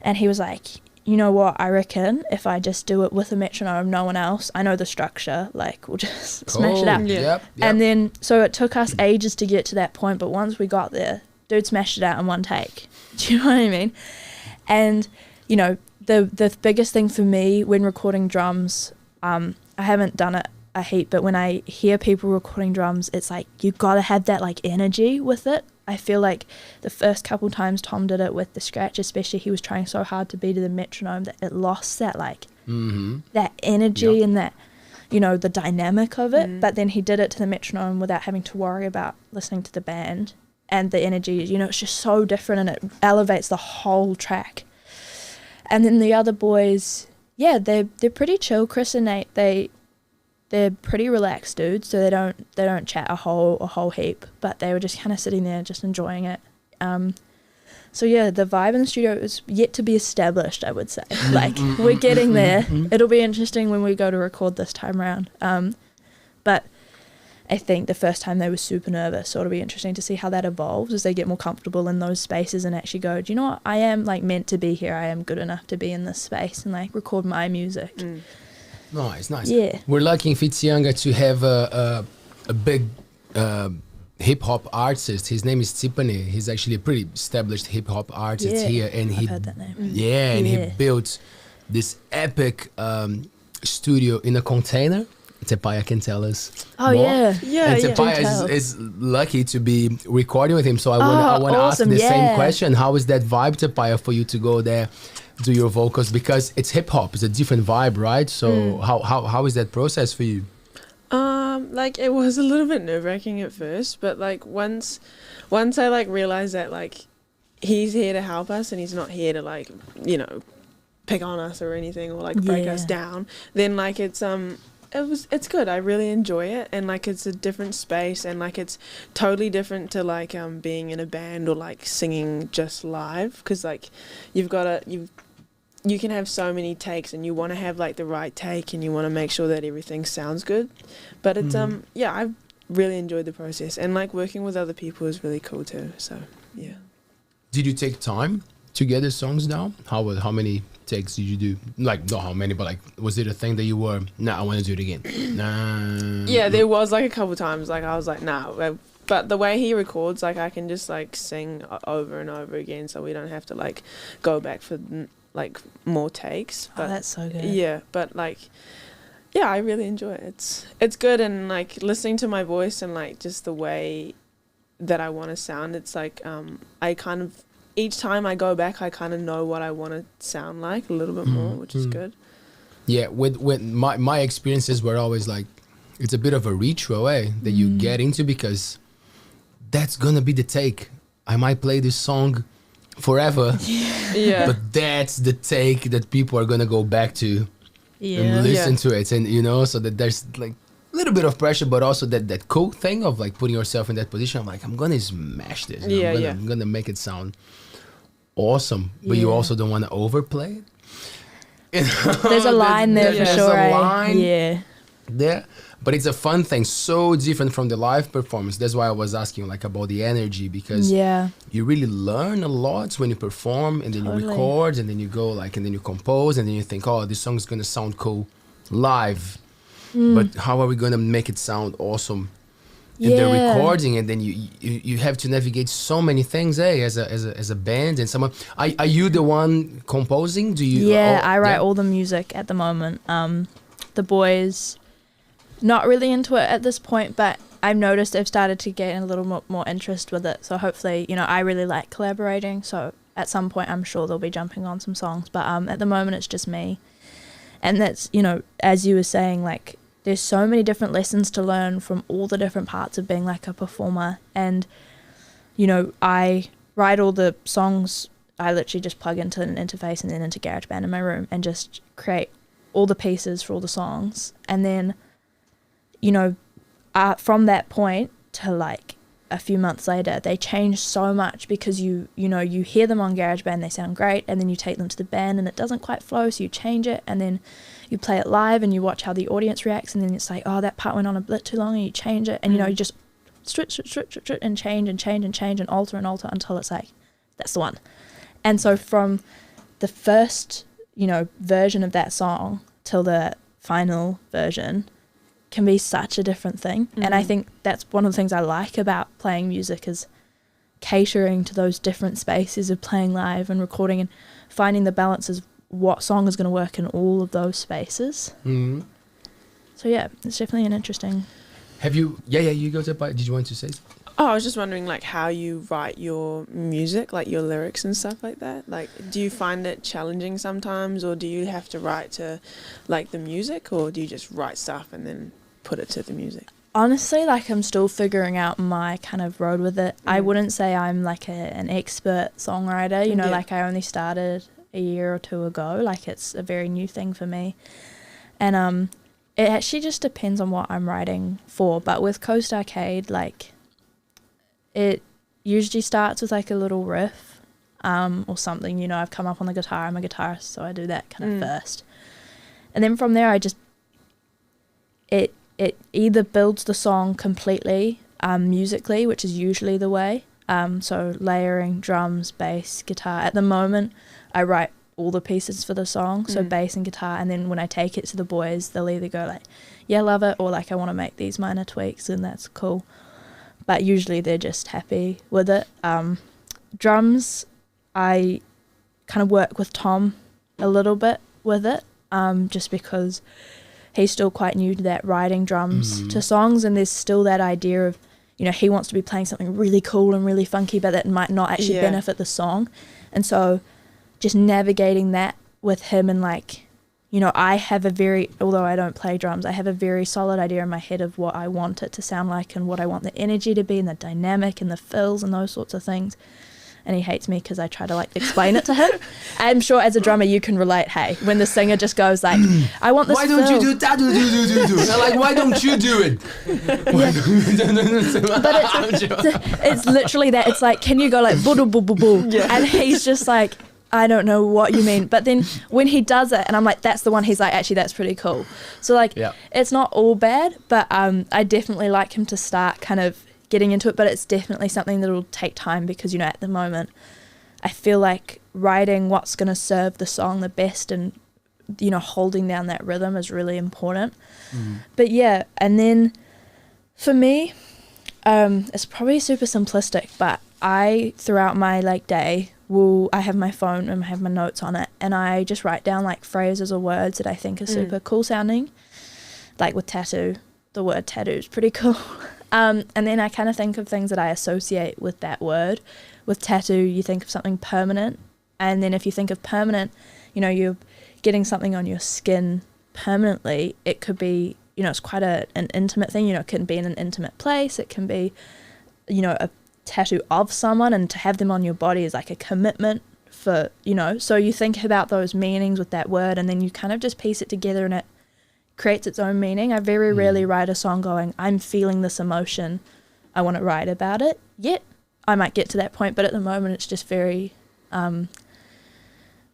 And he was like, you know what, I reckon if I just do it with a metronome, no one else, I know the structure, like we'll just smash it out. Yep. And then, so it took us ages to get to that point, but once we got there, dude smashed it out in one take. Do you know what I mean? And, you know, the biggest thing for me when recording drums, I haven't done it a heap, but when I hear people recording drums, it's like you gotta have that like energy with it. I feel like the first couple times Tom did it with the scratch, especially, he was trying so hard to be to the metronome that it lost that like that energy and that, you know, the dynamic of it. But then he did it to the metronome without having to worry about listening to the band and the energy. You know, it's just so different and it elevates the whole track. And then the other boys, yeah, they're pretty chill. Chris and Nate, they're pretty relaxed dudes, so they don't chat a whole heap, but they were just kind of sitting there just enjoying it. So yeah, the vibe in the studio is yet to be established, I would say. Like we're getting there. It'll be interesting when we go to record this time around. But I think the first time they were super nervous, so it'll be interesting to see how that evolves as they get more comfortable in those spaces and actually go, do you know what, I am like meant to be here. I am good enough to be in this space and like record my music. Nice. Yeah. We're lucky in Fitzsianga to have a big hip hop artist. His name is Tipani. He's actually a pretty established hip hop artist here, and I've heard that name. he built this epic studio in a container. Paea can tell us. Oh more. yeah. And Paea is lucky to be recording with him. So I want to ask awesome, the same question. How is that vibe, Paea, for you to go there, do your vocals? Because it's hip hop, it's a different vibe, right? So how is that process for you? Like it was a little bit nerve-wracking at first, but like once I like realized that like he's here to help us and he's not here to like, you know, pick on us or anything or like break us down, then like it's good. I really enjoy it, and like it's a different space, and like it's totally different to like being in a band or like singing just live, because like you can have so many takes and you want to have like the right take and you want to make sure that everything sounds good, but it's I've really enjoyed the process, and like working with other people is really cool too. So yeah. Did you take time together songs down? How many takes did you do? Like, not how many, but like, was it a thing that you were, nah, I want to do it again? Nah. Yeah, there was like a couple times like I was like, nah. But the way he records, like I can just like sing over and over again, so we don't have to like go back for like more takes. But that's so good. Yeah, but like, yeah, I really enjoy it. It's good, and like listening to my voice and like just the way that I want to sound. It's like I kind of, each time I go back, I kind of know what I want to sound like a little bit more, which is good. Yeah, with my experiences were always like, it's a bit of a ritual that you get into, because that's gonna be the take. I might play this song forever, but that's the take that people are gonna go back to and listen to it, and you know, so that there's like a little bit of pressure, but also that cool thing of like putting yourself in that position. I'm like, I'm gonna smash this. I'm gonna make it sound awesome, but you also don't want to overplay it. There's a line there for sure. There's a line there. But it's a fun thing, so different from the live performance. That's why I was asking like about the energy, because you really learn a lot when you perform, and then you record, and then you go like, and then you compose, and then you think, oh, this song's gonna sound cool live, but how are we gonna make it sound awesome in the recording? And then you have to navigate so many things, as a band. And someone, are you the one composing? Do you? I write all the music at the moment. The boys, not really into it at this point, but I've noticed they've started to gain a little more interest with it. So hopefully, you know, I really like collaborating. So at some point, I'm sure they'll be jumping on some songs. But at the moment, it's just me. And that's, you know, as you were saying, like, there's so many different lessons to learn from all the different parts of being like a performer. And, you know, I write all the songs. I literally just plug into an interface and then into GarageBand in my room and just create all the pieces for all the songs. And then, you know, from that point to like a few months later, they change so much, because you know, you hear them on GarageBand, they sound great, and then you take them to the band and it doesn't quite flow, so you change it, and then you play it live and you watch how the audience reacts, and then it's like, oh, that part went on a bit too long, and you change it, and you know, you just switch and change and alter until it's like, that's the one. And so from the first, you know, version of that song till the final version can be such a different thing. And I think that's one of the things I like about playing music, is catering to those different spaces of playing live and recording, and finding the balance of what song is going to work in all of those spaces. So yeah, it's definitely an interesting. Have you you go to Paea. Did you want to say something? Oh, I was just wondering like how you write your music, like your lyrics and stuff like that. Like, do you find it challenging sometimes, or do you have to write to like the music, or do you just write stuff and then put it to the music? Honestly, like, I'm still figuring out my kind of road with it. I wouldn't say I'm like an expert songwriter, you know, like I only started a year or two ago. Like, it's a very new thing for me. And it actually just depends on what I'm writing for. But with Coast Arcade, like, it usually starts with like a little riff or something, you know. I've come up on the guitar, I'm a guitarist, so I do that kind of first. And then from there, I just, it either builds the song completely musically, which is usually the way. So layering drums, bass, guitar. At the moment, I write all the pieces for the song, so bass and guitar. And then when I take it to the boys, they'll either go like, yeah, love it, or like, I want to make these minor tweaks, and that's cool. But usually they're just happy with it. Drums, I kind of work with Tom a little bit with it, just because he's still quite new to that, writing drums to songs, and there's still that idea of, you know, he wants to be playing something really cool and really funky, but that might not actually benefit the song. And so just navigating that with him, and like, you know, I have although I don't play drums, I have a very solid idea in my head of what I want it to sound like and what I want the energy to be and the dynamic and the fills and those sorts of things. And he hates me because I try to like explain it to him. I'm sure as a drummer you can relate, hey, when the singer just goes like, I want this Why don't you do that? They're like, why don't you do it? But it's literally that. It's like, can you go like, boo boo boo boo? And he's just like, I don't know what you mean. But then when he does it and I'm like, that's the one, he's like, actually, that's pretty cool. So like, it's not all bad, but I definitely like him to start kind of getting into it, but it's definitely something that will take time, because, you know, at the moment I feel like writing what's going to serve the song the best and, you know, holding down that rhythm is really important. But yeah, and then for me, it's probably super simplistic, but I, throughout my like day, I have my phone and I have my notes on it, and I just write down like phrases or words that I think are super cool sounding. Like with tattoo, the word tattoo is pretty cool. And then I kind of think of things that I associate with that word. With tattoo, you think of something permanent, and then if you think of permanent, you know, you're getting something on your skin permanently. It could be, you know, it's quite an intimate thing. You know, it can be in an intimate place. It can be, you know, a tattoo of someone, and to have them on your body is like a commitment for, you know. So you think about those meanings with that word, and then you kind of just piece it together, and it creates its own meaning. I very rarely write a song going, I'm feeling this emotion, I want to write about it. Yet I might get to that point, but at the moment it's just very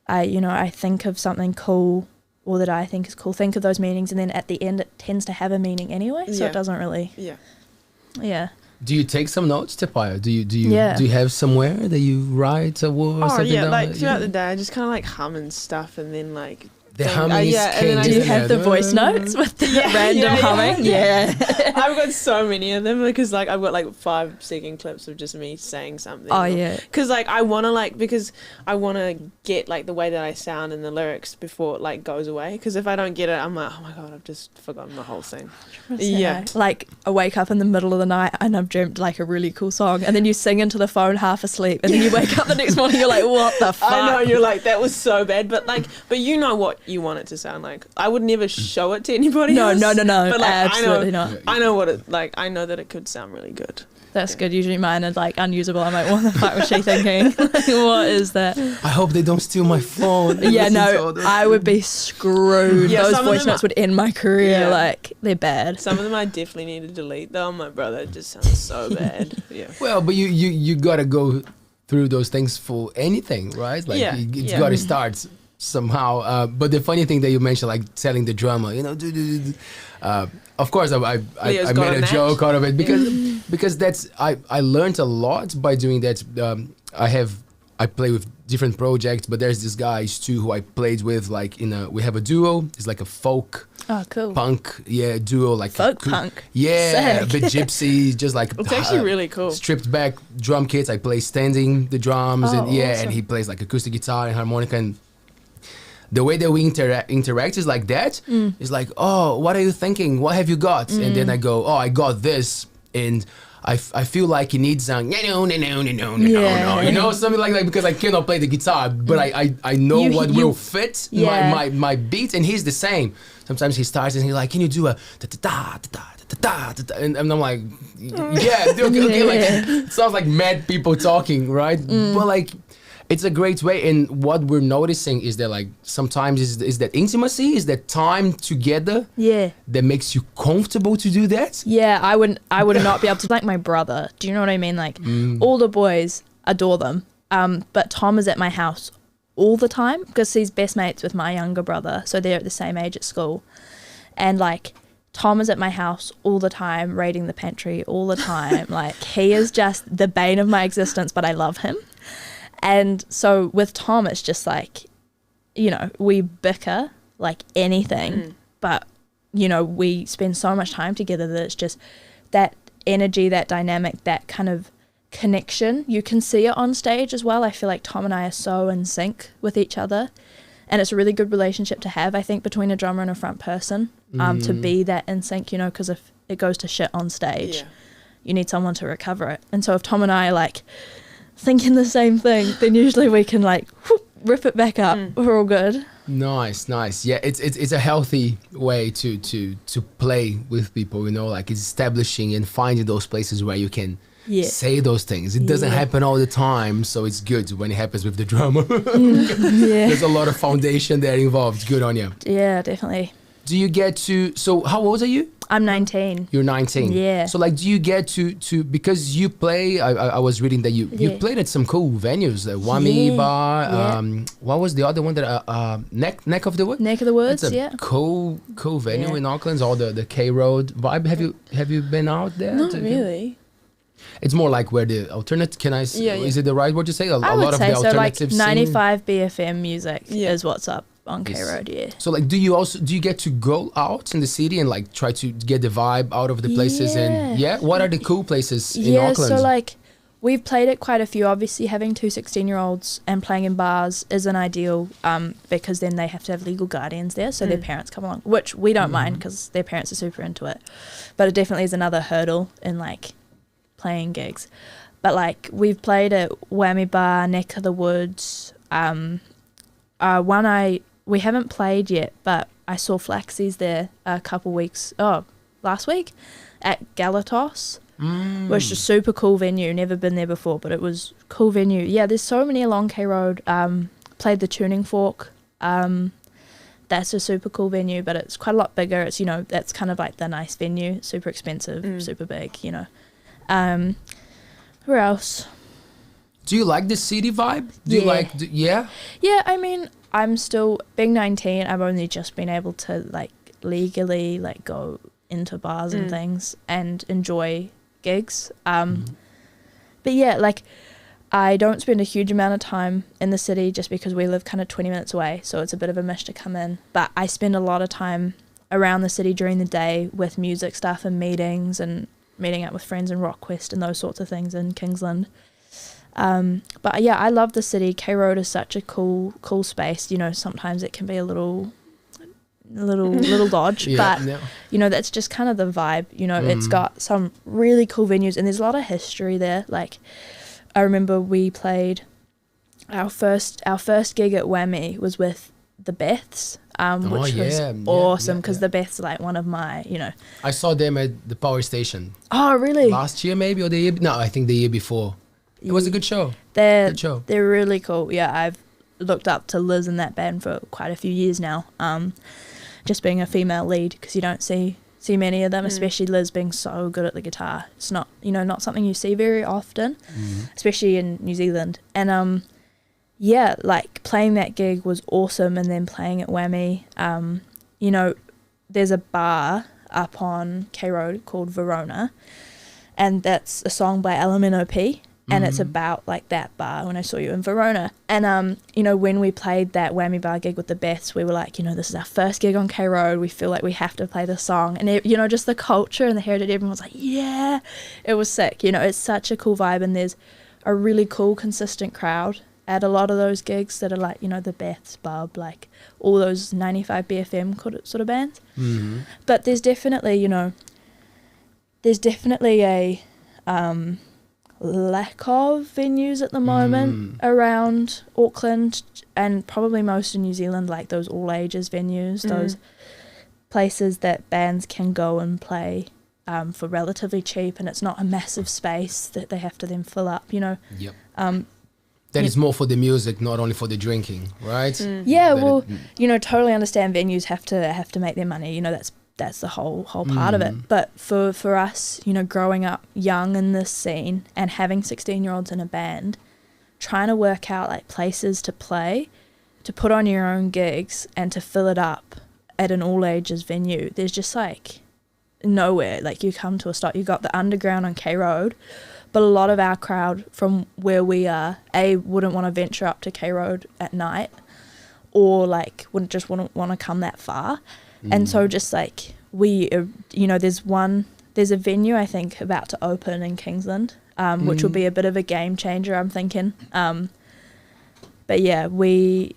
I think of something cool, or that I think is cool, think of those meanings, and then at the end it tends to have a meaning anyway, so it doesn't really Do you take some notes, Paea? Do you have somewhere that you write a word or something down? Like throughout the day I just kind of like hum and stuff, and then like the humming is king. Do you have the voice notes with the random humming? Yeah. I've got so many of them, because like I've got like 5-second clips of just me saying something. Oh yeah. Because like I want to get like the way that I sound in the lyrics before it like goes away. Because if I don't get it, I'm like, oh my god, I've just forgotten the whole thing. Yeah. Like I wake up in the middle of the night and I've dreamt like a really cool song, and then you sing into the phone half asleep, and then you wake up the next morning, you're like, what the fuck? I know, you're like, that was so bad, but you know what you want it to sound like. I would never show it to anybody else. No. But like, absolutely not. I know what it like. I know that it could sound really good. That's good. Usually mine are like unusable. I'm like, what the fuck was she thinking? What is that? I hope they don't steal my phone. Yeah, no, I would be screwed. Yeah, those voice notes would end my career. Yeah. Like, they're bad. Some of them I definitely need to delete though. My brother, it just sounds so bad. Yeah. Well, but you gotta go through those things for anything, right? Like it's gotta start somehow. But the funny thing that you mentioned, like telling the drummer, you know, of course I made a joke out of it, because that's I learned a lot by doing that. I play with different projects, but there's this guy Stu who I played with, like we have a duo. It's like a folk punk duo, like folk punk. Yeah, a Sick. bit gypsy, just like It's actually really cool. Stripped back drum kits. I play standing the drums, and awesome. and he plays like acoustic guitar and harmonica, and the way that we interact is like that. It's like, oh, what are you thinking? What have you got? And then I go, oh, I got this, and I feel like it needs no, you know, something like that, because I cannot play the guitar, but I know what will fit my beat, and he's the same. Sometimes he starts and he's like, can you do a and I'm like, okay, like it sounds like mad people talking, right? But like, it's a great way, and what we're noticing is that like sometimes is that intimacy, is that time together that makes you comfortable to do that. Yeah, I would not be able to, like my brother. Do you know what I mean? Like all the boys adore them, but Tom is at my house all the time because he's best mates with my younger brother, so they're at the same age at school, and like Tom is at my house all the time, raiding the pantry all the time. Like he is just the bane of my existence, but I love him. And so with Tom, it's just like, you know, we bicker like anything, but, you know, we spend so much time together that it's just that energy, that dynamic, that kind of connection. You can see it on stage as well. I feel like Tom and I are so in sync with each other. And it's a really good relationship to have, I think, between a drummer and a front person, to be that in sync, you know, because if it goes to shit on stage, you need someone to recover it. And so if Tom and I are like thinking the same thing, then usually we can like rip it back up. We're all good. Nice. Yeah, it's a healthy way to play with people, you know, like it's establishing and finding those places where you can say those things. It doesn't happen all the time, so it's good when it happens with the drummer. There's a lot of foundation there involved. Good on you. Yeah, definitely. Do you get to, so how old are you? I'm 19. You're 19. Yeah. So like, do you get to because you play, I was reading that you played at some cool venues, the Wami Bar, what was the other one that, Neck of the Woods? Neck of the Woods, it's a cool venue in Auckland, all the K Road vibe. Have you been out there? Not really. It's more like where the alternate. Can I? Yeah, Is it the right word to say? A I lot would of say the so. Like alternative scene. 95 BFM music Yeah. is what's up on K Yes. Road. Yeah. So like, do you get to go out in the city and like try to get the vibe out of the places? And what are the cool places in Auckland? So like we've played at quite a few. Obviously, having two 16-year-olds and playing in bars isn't ideal because then they have to have legal guardians there, so their parents come along, which we don't mind because their parents are super into it. But it definitely is another hurdle in like playing gigs. But like we've played at Whammy Bar, Neck of the Woods. We haven't played yet, but I saw Flaxies there last week at Galatos. Which is a super cool venue. Never been there before, but it was a cool venue. Yeah, there's so many along K Road. Played the Tuning Fork. That's a super cool venue, but it's quite a lot bigger. It's, you know, that's kind of like the nice venue. Super expensive, super big, you know. Where else? Do you like the city vibe? Do you like? Yeah. Yeah, I mean, I'm still being 19. I've only just been able to like legally like go into bars and things and enjoy gigs. But yeah, like I don't spend a huge amount of time in the city just because we live kind of 20 minutes away, so it's a bit of a mish to come in. But I spend a lot of time around the city during the day with music stuff and meetings and meeting up with friends in Rockquest and those sorts of things in Kingsland. But yeah, I love the city. K Road is such a cool space. You know, sometimes it can be a little dodge, but you know, that's just kind of the vibe. You know, it's got some really cool venues and there's a lot of history there. Like I remember we played our first gig at Whammy was with the Beths, which was awesome because the Beths are like one of my, you know. I saw them at the power station. Oh, really? Last year maybe, or the year? No, I think the year before. It was a good show. They're really cool. Yeah, I've looked up to Liz in that band for quite a few years now. Just being a female lead, because you don't see many of them, especially Liz being so good at the guitar. It's not, you know, not something you see very often, especially in New Zealand. And yeah, like playing that gig was awesome, and then playing at Whammy. You know, there's a bar up on K Road called Verona, and that's a song by LMNOP. And it's about like that bar, When I Saw You in Verona. And you know, when we played that Whammy Bar gig with the Beths, we were like, you know, this is our first gig on K Road, we feel like we have to play the song. And it, you know, just the culture and the heritage, everyone was like, yeah, it was sick. You know, it's such a cool vibe, and there's a really cool consistent crowd at a lot of those gigs that are like, you know, the Beths, Bub, like all those 95 BFM sort of bands. But there's definitely, you know, a lack of venues at the moment around Auckland, and probably most in New Zealand, like those all ages venues, those places that bands can go and play for relatively cheap, and it's not a massive space that they have to then fill up, you know. That is more for the music, not only for the drinking, right? Yeah, well, you know, totally understand venues have to make their money, you know, that's the whole part of it. But for us, you know, growing up young in this scene and having 16-year-olds in a band, trying to work out like places to play, to put on your own gigs and to fill it up at an all ages venue, there's just like nowhere. Like you come to a stop, you got the underground on K Road, but a lot of our crowd from where we are, wouldn't want to venture up to K Road at night, or like wouldn't want to come that far. And so just like you know, there's a venue I think about to open in Kingsland, which will be a bit of a game changer, I'm thinking. But yeah,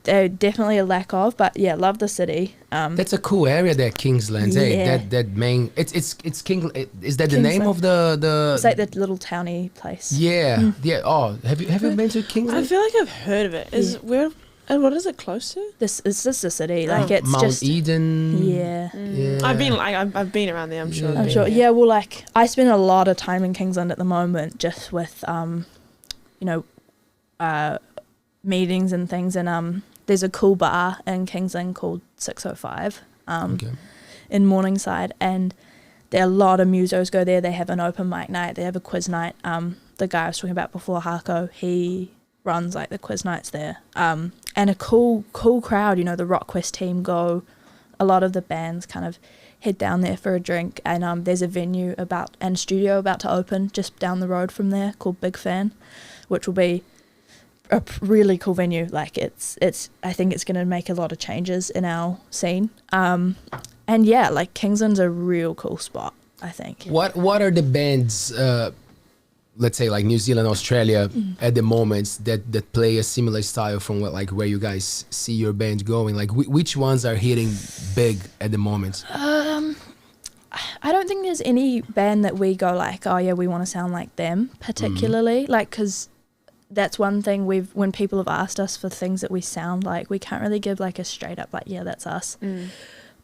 they're definitely a lack of, but yeah, love the city. That's a cool area there, Kingsland. Yeah. That main, it's King. Is that the name of the? It's like that little towny place. Yeah, yeah. Oh, have you been to Kingsland? I feel like I've heard of it. And what is it close to? This is just a city. Like it's Mount just Eden. Yeah. I've been around there. I'm sure. I'm sure. Yeah. Well, like I spend a lot of time in Kingsland at the moment, just with you know, meetings and things. And there's a cool bar in Kingsland called 605 in Morningside, and there are a lot of musos go there. They have an open mic night. They have a quiz night. The guy I was talking about before, Hako, he runs like the quiz nights there, and a cool crowd. You know, the Rockquest team go, a lot of the bands kind of head down there for a drink. And there's a venue and studio about to open just down the road from there called Big Fan, which will be a really cool venue. Like it's I think it's going to make a lot of changes in our scene. And yeah, like Kingsland's a real cool spot, I think. What are the bands, let's say like New Zealand, Australia, at the moment that play a similar style from where you guys see your band going? Like which ones are hitting big at the moment? I don't think there's any band that we go like, oh yeah, we want to sound like them particularly. Like, because that's one thing when people have asked us for things that we sound like, we can't really give like a straight up like, yeah, that's us.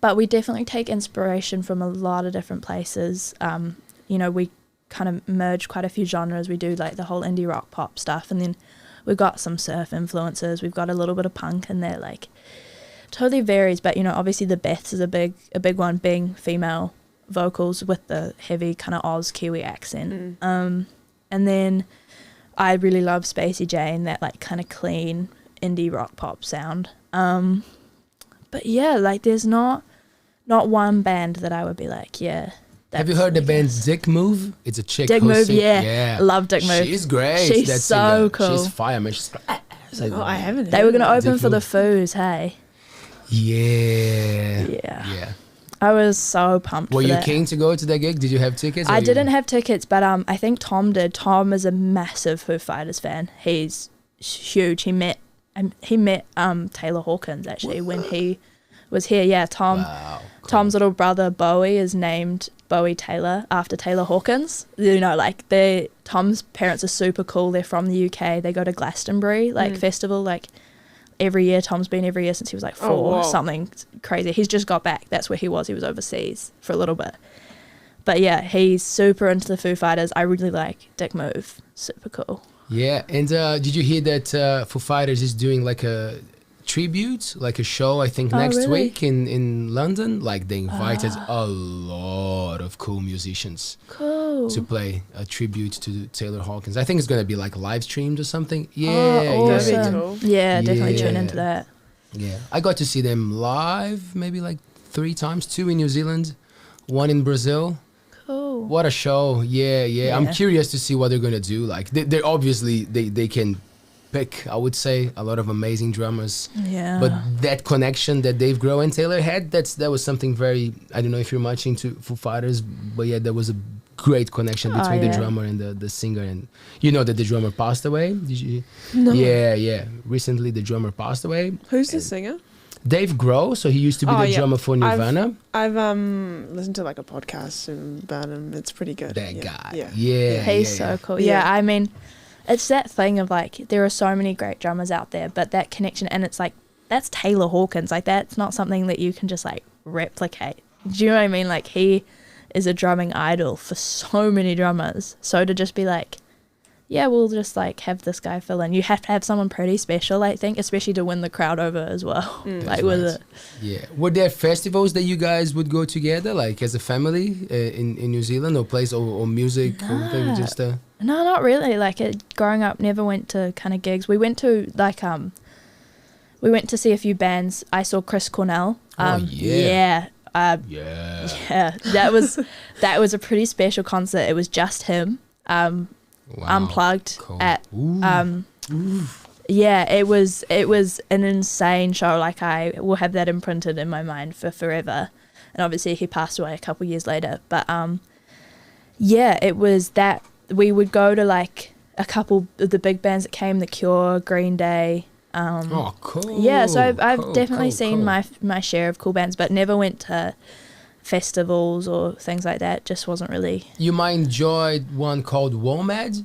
But we definitely take inspiration from a lot of different places. You know, we kind of merge quite a few genres. We do like the whole indie rock pop stuff, and then we've got some surf influences. We've got a little bit of punk in there. Like, totally varies. But you know, obviously the Beths is a big one, being female vocals with the heavy kind of Oz Kiwi accent. And then I really love Spacey Jane, that like kind of clean indie rock pop sound. But yeah, like there's not one band that I would be like, yeah. Have you heard the band Dick Move? It's a chick. Dick Move, yeah. Love Dick Move. She's great. She's that so singer. cool. She's fire, man. She's like, I haven't. They were going to open Dick for the Move. Foos, hey. Yeah. I was so pumped Were for you that. keen to go to that gig? Did you have tickets? I didn't have tickets, but I think Tom did. Tom is a massive Foo Fighters fan. He's huge. He met Taylor Hawkins actually when he was here. Yeah, Tom. Wow, cool. Tom's little brother Bowie is named Bowie Taylor after Taylor Hawkins. You know, like Tom's parents are super cool. They're from the UK. They go to Glastonbury festival like every year. Tom's been every year since he was like 4 or something crazy. He's just got back. That's where he was. He was overseas for a little bit. But yeah, he's super into the Foo Fighters. I really like Dick Move. Super cool. Yeah, and did you hear that Foo Fighters is doing like a tribute, like a show, I think next really? week in London? Like they invited a lot of cool musicians Cool. to play a tribute to Taylor Hawkins. I think it's gonna be like live streamed or something. Yeah, Oh, That'd be awesome. cool. Yeah, definitely tune Yeah. into that. yeah. I got to see them live maybe like 3 times, 2 in New Zealand, 1 in Brazil. Cool. What a show. Yeah. I'm Yeah. curious to see what they're gonna do. Like they're obviously they can pick, I would say, a lot of amazing drummers. Yeah. But that connection that Dave Grohl and Taylor had, that was something very, I don't know if you're much into Foo Fighters, but yeah, there was a great connection between the yeah. drummer and the singer. And you know that the drummer passed away? Did you? No. Yeah. Recently the drummer passed away. Who's the singer? Dave Grohl, so he used to be the yeah. drummer for Nirvana. I've listened to like a podcast about him. It's pretty good. That yeah. guy. Yeah. yeah. He's so cool. Yeah. Yeah, I mean, it's that thing of like, there are so many great drummers out there, but that connection, and it's like, that's Taylor Hawkins. Like, that's not something that you can just like replicate. Do you know what I mean? Like, he is a drumming idol for so many drummers. So to just be like, yeah, we'll just like have this guy fill in. You have to have someone pretty special, I think, especially to win the crowd over as well. Like with right. it. Yeah. Were there festivals that you guys would go together, like as a family in New Zealand, or place or music? Or maybe just No, not really. Like growing up, never went to kind of gigs. We went to like we went to see a few bands. I saw Chris Cornell. Yeah. Yeah, that was a pretty special concert. It was just him, Wow. unplugged Cool. at yeah. It was an insane show. Like I will have that imprinted in my mind for forever. And obviously he passed away a couple years later. But yeah, it was that we would go to like a couple of the big bands that came, The Cure, Green Day. Oh, cool. Yeah, so I've Cool, definitely cool, seen cool. my share of cool bands, but never went to festivals or things like that. Just wasn't really. You might enjoy one called WOMAD.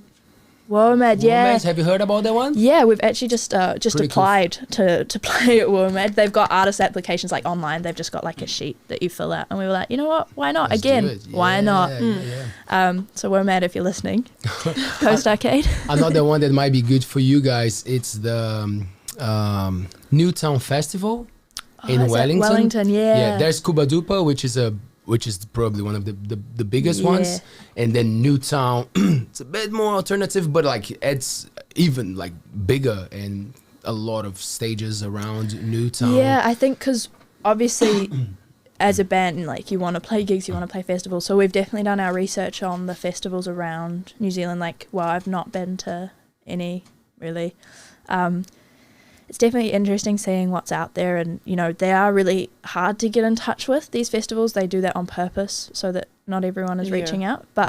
WOMAD, yeah. WOMAD, have you heard about that one? Yeah, we've actually just Pretty cool. applied to play at WOMAD. They've got artist applications like online. They've just got like a sheet that you fill out, and we were like, you know what? Why not? Let's do Again, it. why not? Yeah. So WOMAD, if you're listening, Coast Arcade. Another one that might be good for you guys, it's the Newtown Festival in is that Wellington. Wellington, yeah. There's Cuba Dupa, which is probably one of the biggest Yeah. ones, and then Newtown. It's a bit more alternative, but like it's even like bigger and a lot of stages around Newtown. Yeah, I think because obviously as a band, like you want to play gigs, you want to play festivals. So we've definitely done our research on the festivals around New Zealand. Like, well, I've not been to any really. It's definitely interesting seeing what's out there, and you know, they are really hard to get in touch with, these festivals. They do that on purpose so that not everyone is reaching out. But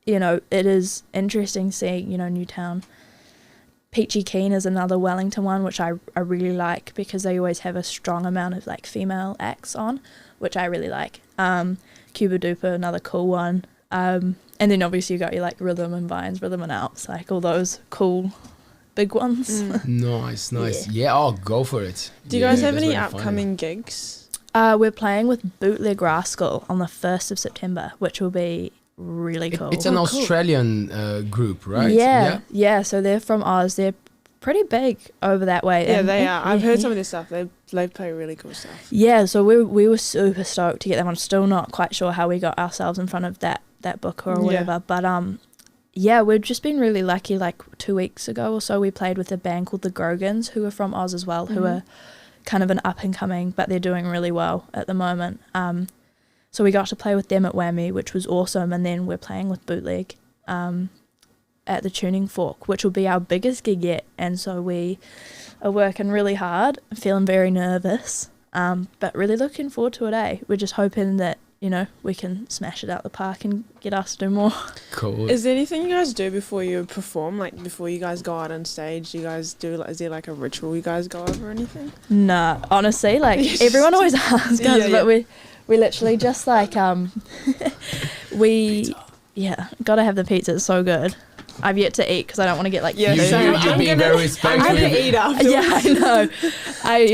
you know, it is interesting seeing, you know, Newtown. Peachy Keen is another Wellington one, which I really like, because they always have a strong amount of like female acts on, which I really like. Cuba Duper, another cool one. And then obviously you got your like Rhythm and Vines, Rhythm and Alps, like all those cool big ones. Nice. Yeah, I'll go for it. Do you guys have any upcoming gigs? We're playing with Bootleg Rascal on the 1st of September, which will be really cool. It's an Australian group, right? Yeah. So they're from Oz. They're pretty big over that way. Yeah, they are. I've heard some of their stuff. They play really cool stuff. Yeah, so we were super stoked to get them. I'm still not quite sure how we got ourselves in front of that booker or whatever. But yeah, we've just been really lucky. Like 2 weeks ago or so, we played with a band called the Grogans, who are from Oz as well, who are kind of an up and coming, but they're doing really well at the moment. So we got to play with them at Whammy, which was awesome, and then we're playing with Bootleg at the Tuning Fork, which will be our biggest gig yet. And so we are working really hard, feeling very nervous, but really looking forward to it. We're just hoping that, you know, we can smash it out the park and get us to do more. Cool. Is there anything you guys do before you perform? Like before you guys go out on stage, you guys do, like, is there like a ritual you guys go over or anything? Nah, honestly, like everyone always asks us, but we literally just like gotta have the pizza. It's so good. I've yet to eat because I don't want to get like you're being very respectful. I'm gonna eat afterwards. Yeah, I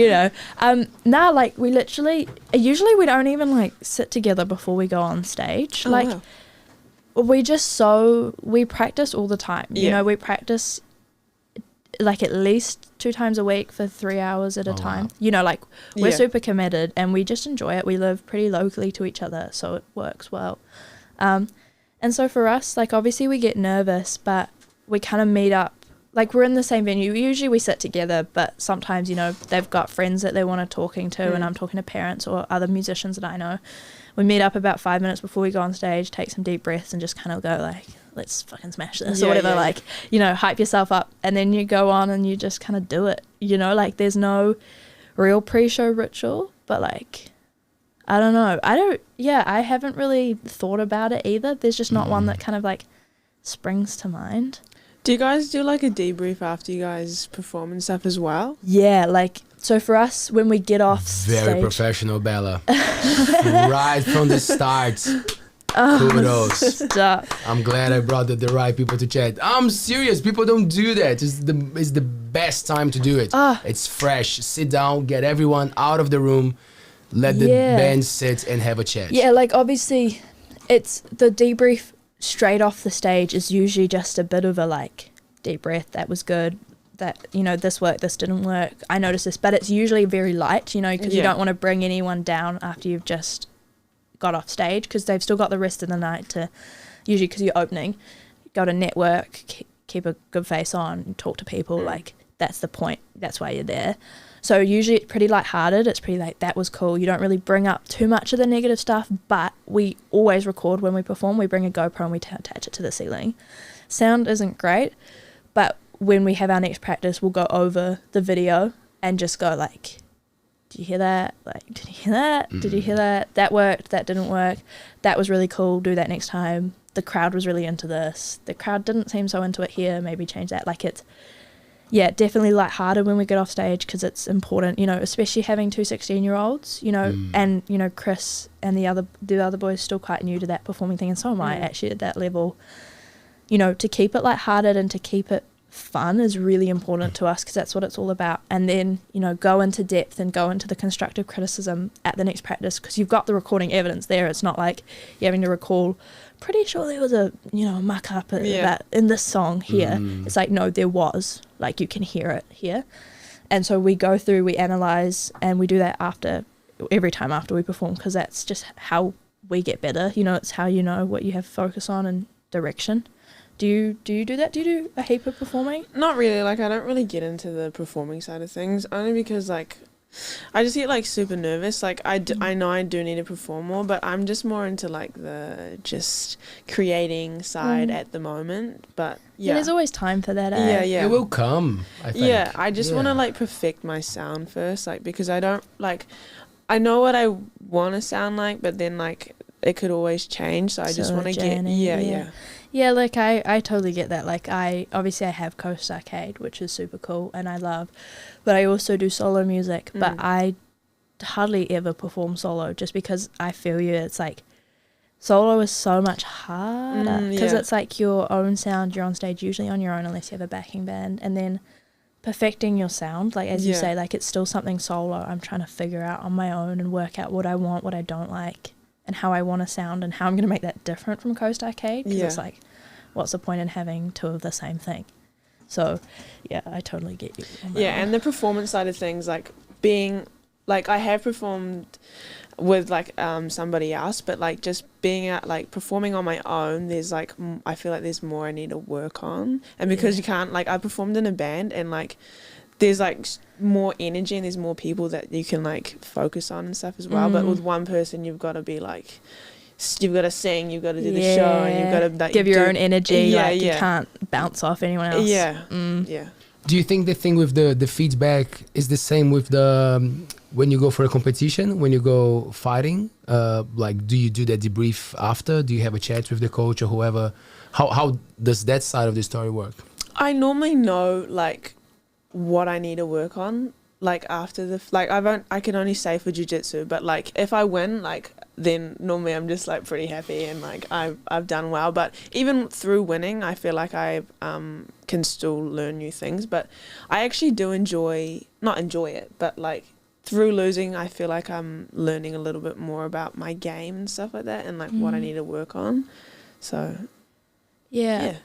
know. Nah, like we literally usually we don't even like sit together before we go on stage. We practice all the time. You know, we practice like at least 2 times a week for 3 hours at a time. Wow. You know, like we're super committed and we just enjoy it. We live pretty locally to each other, so it works well. And so for us, like obviously we get nervous, but we kind of meet up. Like we're in the same venue. Usually we sit together, but sometimes, you know, they've got friends that they want to talking to, and I'm talking to parents or other musicians that I know. We meet up about 5 minutes before we go on stage, take some deep breaths, and just kind of go like, let's fucking smash this or whatever. Like, you know, hype yourself up, and then you go on and you just kind of do it. You know, like there's no real pre-show ritual, but like, I don't know. I haven't really thought about it either. There's just not one that kind of like springs to mind. Do you guys do like a debrief after you guys perform and stuff as well? Yeah, like, so for us, when we get off very stage, professional, Bella. Right from the start. Kudos. Stop. I'm glad I brought the right people to chat. I'm serious. People don't do that. It's the best time to do it. It's fresh. Sit down, get everyone out of the room. Let the band sit and have a chat. Yeah, like obviously it's the debrief straight off the stage is usually just a bit of a like deep breath. That was good. That, you know, this worked, this didn't work. I noticed this, but it's usually very light, you know, because you don't want to bring anyone down after you've just got off stage, because they've still got the rest of the night to, usually because you're opening, go to network, keep a good face on, talk to people. Like that's the point. That's why you're there. So usually it's pretty lighthearted. It's pretty like, that was cool. You don't really bring up too much of the negative stuff, but we always record when we perform. We bring a GoPro and we attach it to the ceiling. Sound isn't great, but when we have our next practice, we'll go over the video and just go like, did you hear that? Like, did you hear that? Did you hear that? That worked. That didn't work. That was really cool. Do that next time. The crowd was really into this. The crowd didn't seem so into it here. Maybe change that. Like it's, definitely lighthearted when we get off stage, because it's important, you know, especially having 2 16-year-olds, you know, and, you know, Chris and the other boys still quite new to that performing thing, and so am I actually at that level. You know, to keep it lighthearted and to keep it fun is really important to us, because that's what it's all about. And then, you know, go into depth and go into the constructive criticism at the next practice, because you've got the recording evidence there. It's not like you're having to recall, pretty sure there was a, you know, muck up that in this song here. It's like, no, there was, like, you can hear it here. And so we go through, we analyze, and we do that every time after we perform, because that's just how we get better. You know, it's how you know what you have focus on and direction. Do you do that? Do you do a heap of performing? Not really. Like, I don't really get into the performing side of things, only because, like, I just get like super nervous. Like I know I do need to perform more, but I'm just more into like the just creating side at the moment. But yeah, there's always time for that. It will come, I think. Yeah, I just want to like perfect my sound first, like because I don't like, I know what I want to sound like, but then like it could always change. So I just want to get Yeah, like I totally get that. Like I have Coast Arcade, which is super cool and I love, but I also do solo music, but I hardly ever perform solo just because I feel you. It's like solo is so much harder because it's like your own sound. You're on stage usually on your own unless you have a backing band, and then perfecting your sound, like as you say, like it's still something solo. I'm trying to figure out on my own and work out what I want, what I don't like, and how I want to sound and how I'm going to make that different from Coast Arcade, because it's like, what's the point in having two of the same thing? So yeah, I totally get you. And the performance side of things, like being like, I have performed with like somebody else, but like just being out, like performing on my own, there's like I feel like there's more I need to work on. And because you can't, like I performed in a band and like there's like more energy and there's more people that you can like focus on and stuff as well. But with one person, you've got to be like, you've got to sing, you've got to do the show, and you've got to like, give your own energy. You can't bounce off anyone else. Do you think the thing with the feedback is the same with the when you go for a competition, when you go fighting? Like, do you do that debrief after? Do you have a chat with the coach or whoever? How does that side of the story work? I normally know like what I need to work on, like after the like I can only say for jiu-jitsu, but like if I win, like then normally I'm just like pretty happy and like I've done well. But even through winning, I feel like I can still learn new things. But I actually do not enjoy it, but like through losing, I feel like I'm learning a little bit more about my game and stuff like that, and like what I need to work on. So I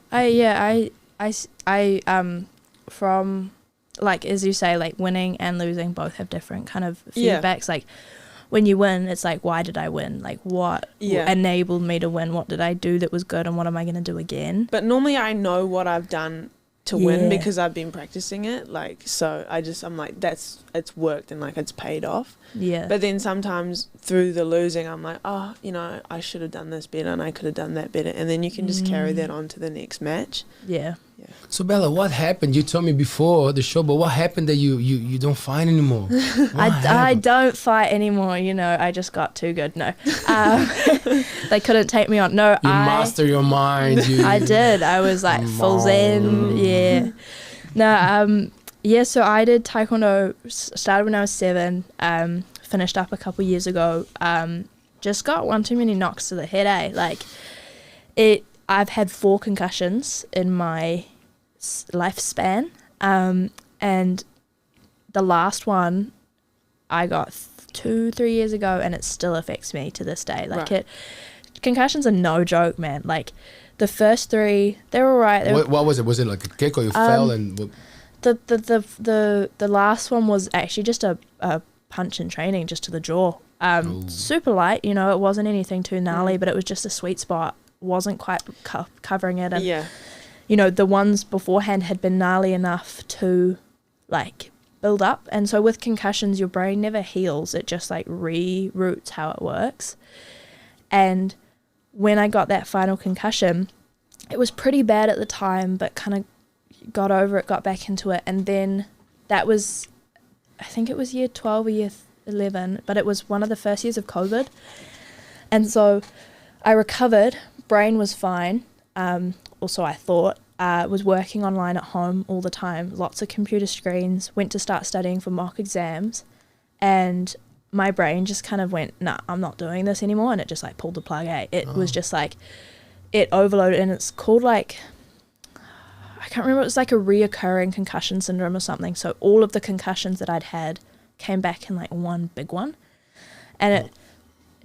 from like as you say, like winning and losing both have different kind of feedbacks. Like when you win, it's like, why did I win? Like what enabled me to win? What did I do that was good, and what am I going to do again? But normally I know what I've done to win because I've been practicing it. Like, so I'm like, it's worked and like it's paid off. Yeah. But then sometimes through the losing, I'm like, oh, you know, I should have done this better and I could have done that better. And then you can just carry that on to the next match. Yeah. So Bella, what happened? You told me before the show, but what happened that you don't fight anymore? I don't fight anymore. You know, I just got too good. No, they couldn't take me on. No, you master your mind. I did. I was like full zen. Yeah. No. Yeah. So I did taekwondo. Started when I was 7. Finished up a couple years ago. Just got one too many knocks to the head. Like it. I've had 4 concussions in my lifespan, and the last one I got 2-3 years ago, and it still affects me to this day. Like concussions are no joke, man. Like the first 3, they were alright. What was it? Was it like a kick or you fell and? The last one was actually just a punch in training, just to the jaw. Super light, you know. It wasn't anything too gnarly, but it was just a sweet spot. Wasn't quite covering it, and you know, the ones beforehand had been gnarly enough to like build up. And so with concussions, your brain never heals, it just like reroutes how it works. And when I got that final concussion, it was pretty bad at the time, but kind of got over it, got back into it. And then that was, I think it was year 12 or year 11, but it was one of the first years of COVID. And so I recovered, brain was fine. Also, I thought, was working online at home all the time, lots of computer screens, went to start studying for mock exams, and my brain just kind of went, nah, I'm not doing this anymore, and it just like pulled the plug out. It was just like, it overloaded, and it's called like, I can't remember, it was like a reoccurring concussion syndrome or something. So all of the concussions that I'd had came back in like one big one, and it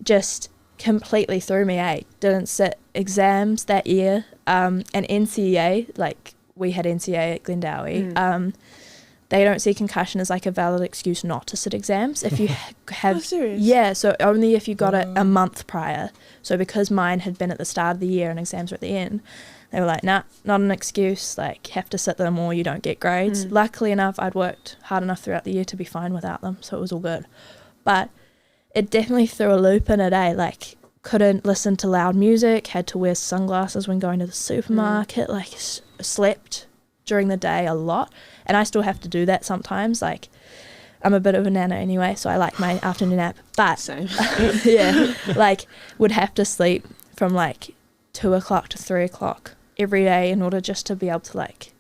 just completely threw me. Didn't sit exams that year, and NCEA, like we had NCEA at Glendowie, they don't see concussion as like a valid excuse not to sit exams if you have. Oh, serious? Yeah, so only if you got it a month prior. So because mine had been at the start of the year and exams were at the end, They were like, nah, not an excuse, like, have to sit them or you don't get grades. Luckily enough, I'd worked hard enough throughout the year to be fine without them, so it was all good. But it definitely threw a loop in it, like, couldn't listen to loud music, had to wear sunglasses when going to the supermarket, like, slept during the day a lot. And I still have to do that sometimes, like, I'm a bit of a nana anyway, so I like my afternoon nap. But, Same. yeah, like, would have to sleep from, like, 2 o'clock to 3 o'clock every day in order just to be able to, like,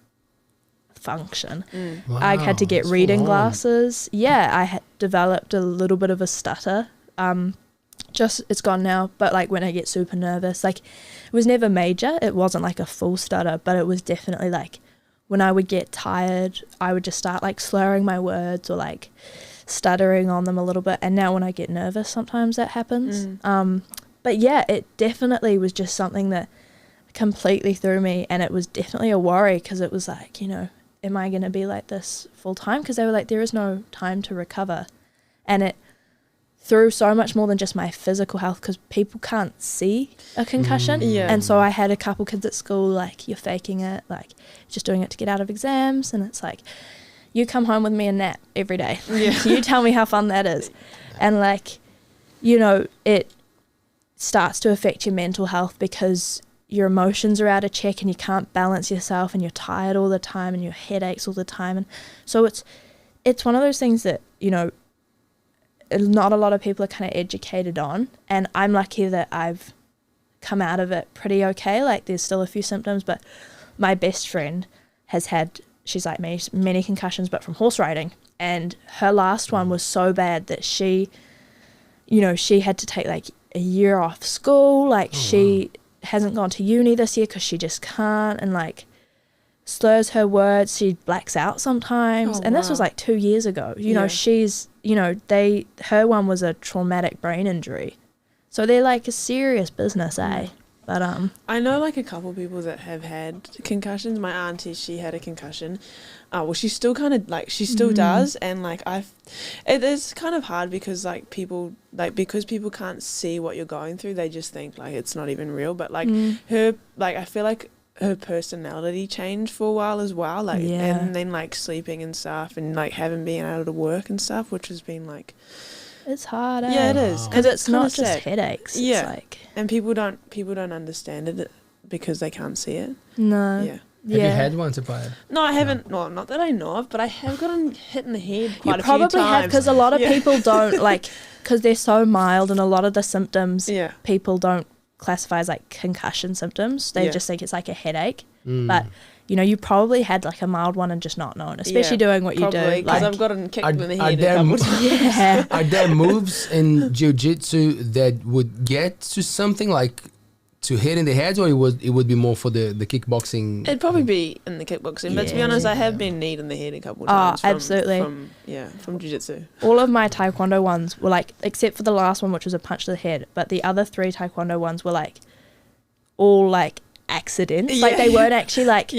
function. Wow, I had to get that's reading full on. glasses. Yeah, I had developed a little bit of a stutter. It's gone now, but, like, when I get super nervous, like, it was never major. It wasn't, like, a full stutter, but it was definitely, like, when I would get tired, I would just start, like, slurring my words or, like, stuttering on them a little bit. And now when I get nervous, sometimes that happens. But, yeah, it definitely was just something that completely threw me. And it was definitely a worry because it was like, you know, am I going to be like this full time? Because they were like, there is no time to recover. And it through so much more than just my physical health because people can't see a concussion. And so I had a couple kids at school, like, you're faking it, like, just doing it to get out of exams. And it's like, you come home with me and nap every day. You tell me how fun that is. And, like, you know, it starts to affect your mental health because your emotions are out of check and you can't balance yourself and you're tired all the time and your head aches all the time. And so it's one of those things that, you know, not a lot of people are kind of educated on, and I'm lucky that I've come out of it pretty okay. Like, there's still a few symptoms, but my best friend has had, she's like me, many concussions, but from horse riding, and her last one was so bad that she, you know, she had to take, like, a year off school. Like, she hasn't gone to uni this year because she just can't, and, like, slurs her words, she blacks out sometimes. And this was like 2 years ago. You know, she's, you know, her one was a traumatic brain injury. So they're, like, a serious business, eh? But I know, like, a couple people that have had concussions. My auntie, she had a concussion. Well, she still kind of, like, she still does. And, like, it is kind of hard because, like, because people can't see what you're going through, they just think, like, it's not even real. But, like, her, like, I feel like her personality changed for a while as well, like, and then, like, sleeping and stuff, and, like, having been able to work and stuff, which has been, like, it's hard, eh? Yeah, it is, because it's not just sad. headaches. Yeah, it's like, and people don't understand it because they can't see it. No. Yeah. Have you had one, Paea? No, I haven't. Well, not that I know of, but I have gotten hit in the head quite a few times. You probably have, because a lot of people don't, like, because they're so mild, and a lot of the symptoms people don't classify as, like, concussion symptoms. They just think it's like a headache. But, you know, you probably had, like, a mild one and just not known, especially doing what you do. Because like, I've gotten kicked in the head a couple times. Yeah. Are there moves in jiu-jitsu that would get to something like to hit in the head, or it would be more for the kickboxing? It'd probably be in the kickboxing, but to be honest, I have been kneed in the head a couple of times. Absolutely. From jiu-jitsu. All of my taekwondo ones were, like, except for the last one, which was a punch to the head, but the other 3 taekwondo ones were, like, all, like, accidents. Like, they weren't actually, like,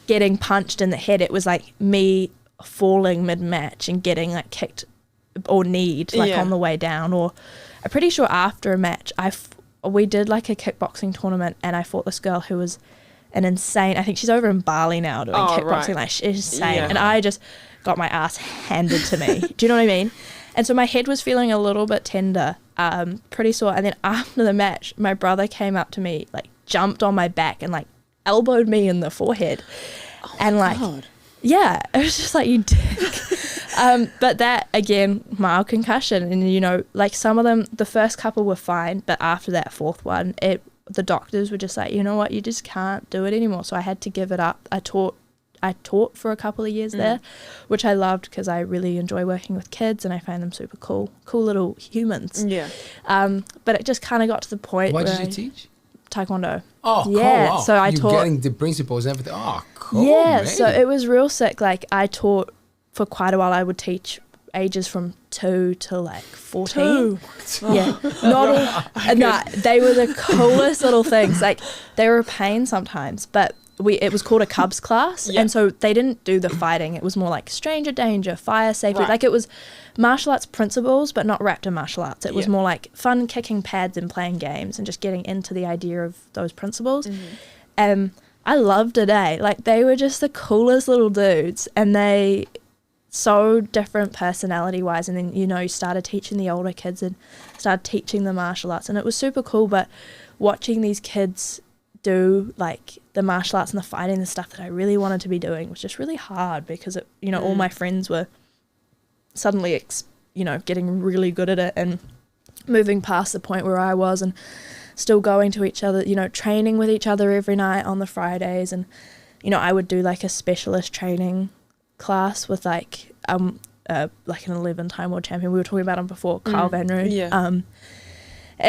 getting punched in the head. It was, like, me falling mid-match and getting, like, kicked or kneed, like, on the way down. Or I'm pretty sure after a match, we did, like, a kickboxing tournament, and I fought this girl who was an insane, I think she's over in Bali now doing kickboxing, like, she's insane. And I just got my ass handed to me. Do you know what I mean? And so my head was feeling a little bit tender, pretty sore. And then after the match, my brother came up to me, like, jumped on my back and, like, elbowed me in the forehead. And, like, yeah, it was just like, you dick. But that, again, mild concussion. And, you know, like, some of them, the first couple were fine, but after that 4th one, the doctors were just like, you know what, you just can't do it anymore. So I had to give it up. I taught for a couple of years there, which I loved because I really enjoy working with kids and I find them super cool little humans. Yeah. But it just kind of got to the point What where did you teach? Taekwondo. Oh, cool. Yeah, Wow. so I You're taught. getting the principles and everything. Oh, cool. Yeah, man. so it was real sick. Like, I taught for quite a while. I would teach ages from 2 to, like, 14. 2? Yeah. Not all. No, they were the coolest little things. Like, they were a pain sometimes, but it was called a Cubs class, and so they didn't do the fighting. It was more like stranger danger, fire safety. Right. Like, it was martial arts principles, but not wrapped in martial arts. It was more like fun kicking pads and playing games and just getting into the idea of those principles. I loved it, like they were just the coolest little dudes, and they so different personality wise, and then you started teaching the older kids and started teaching the martial arts, and it was super cool. But watching these kids do like the martial arts and the fighting, the stuff that I really wanted to be doing, was just really hard, because it, all my friends were suddenly getting really good at it and moving past the point where I was, and still going to each other, training with each other every night on the Fridays. And I would do like a specialist training class with like an 11-time world champion. We were talking about him before, Carl Van Rood. Yeah.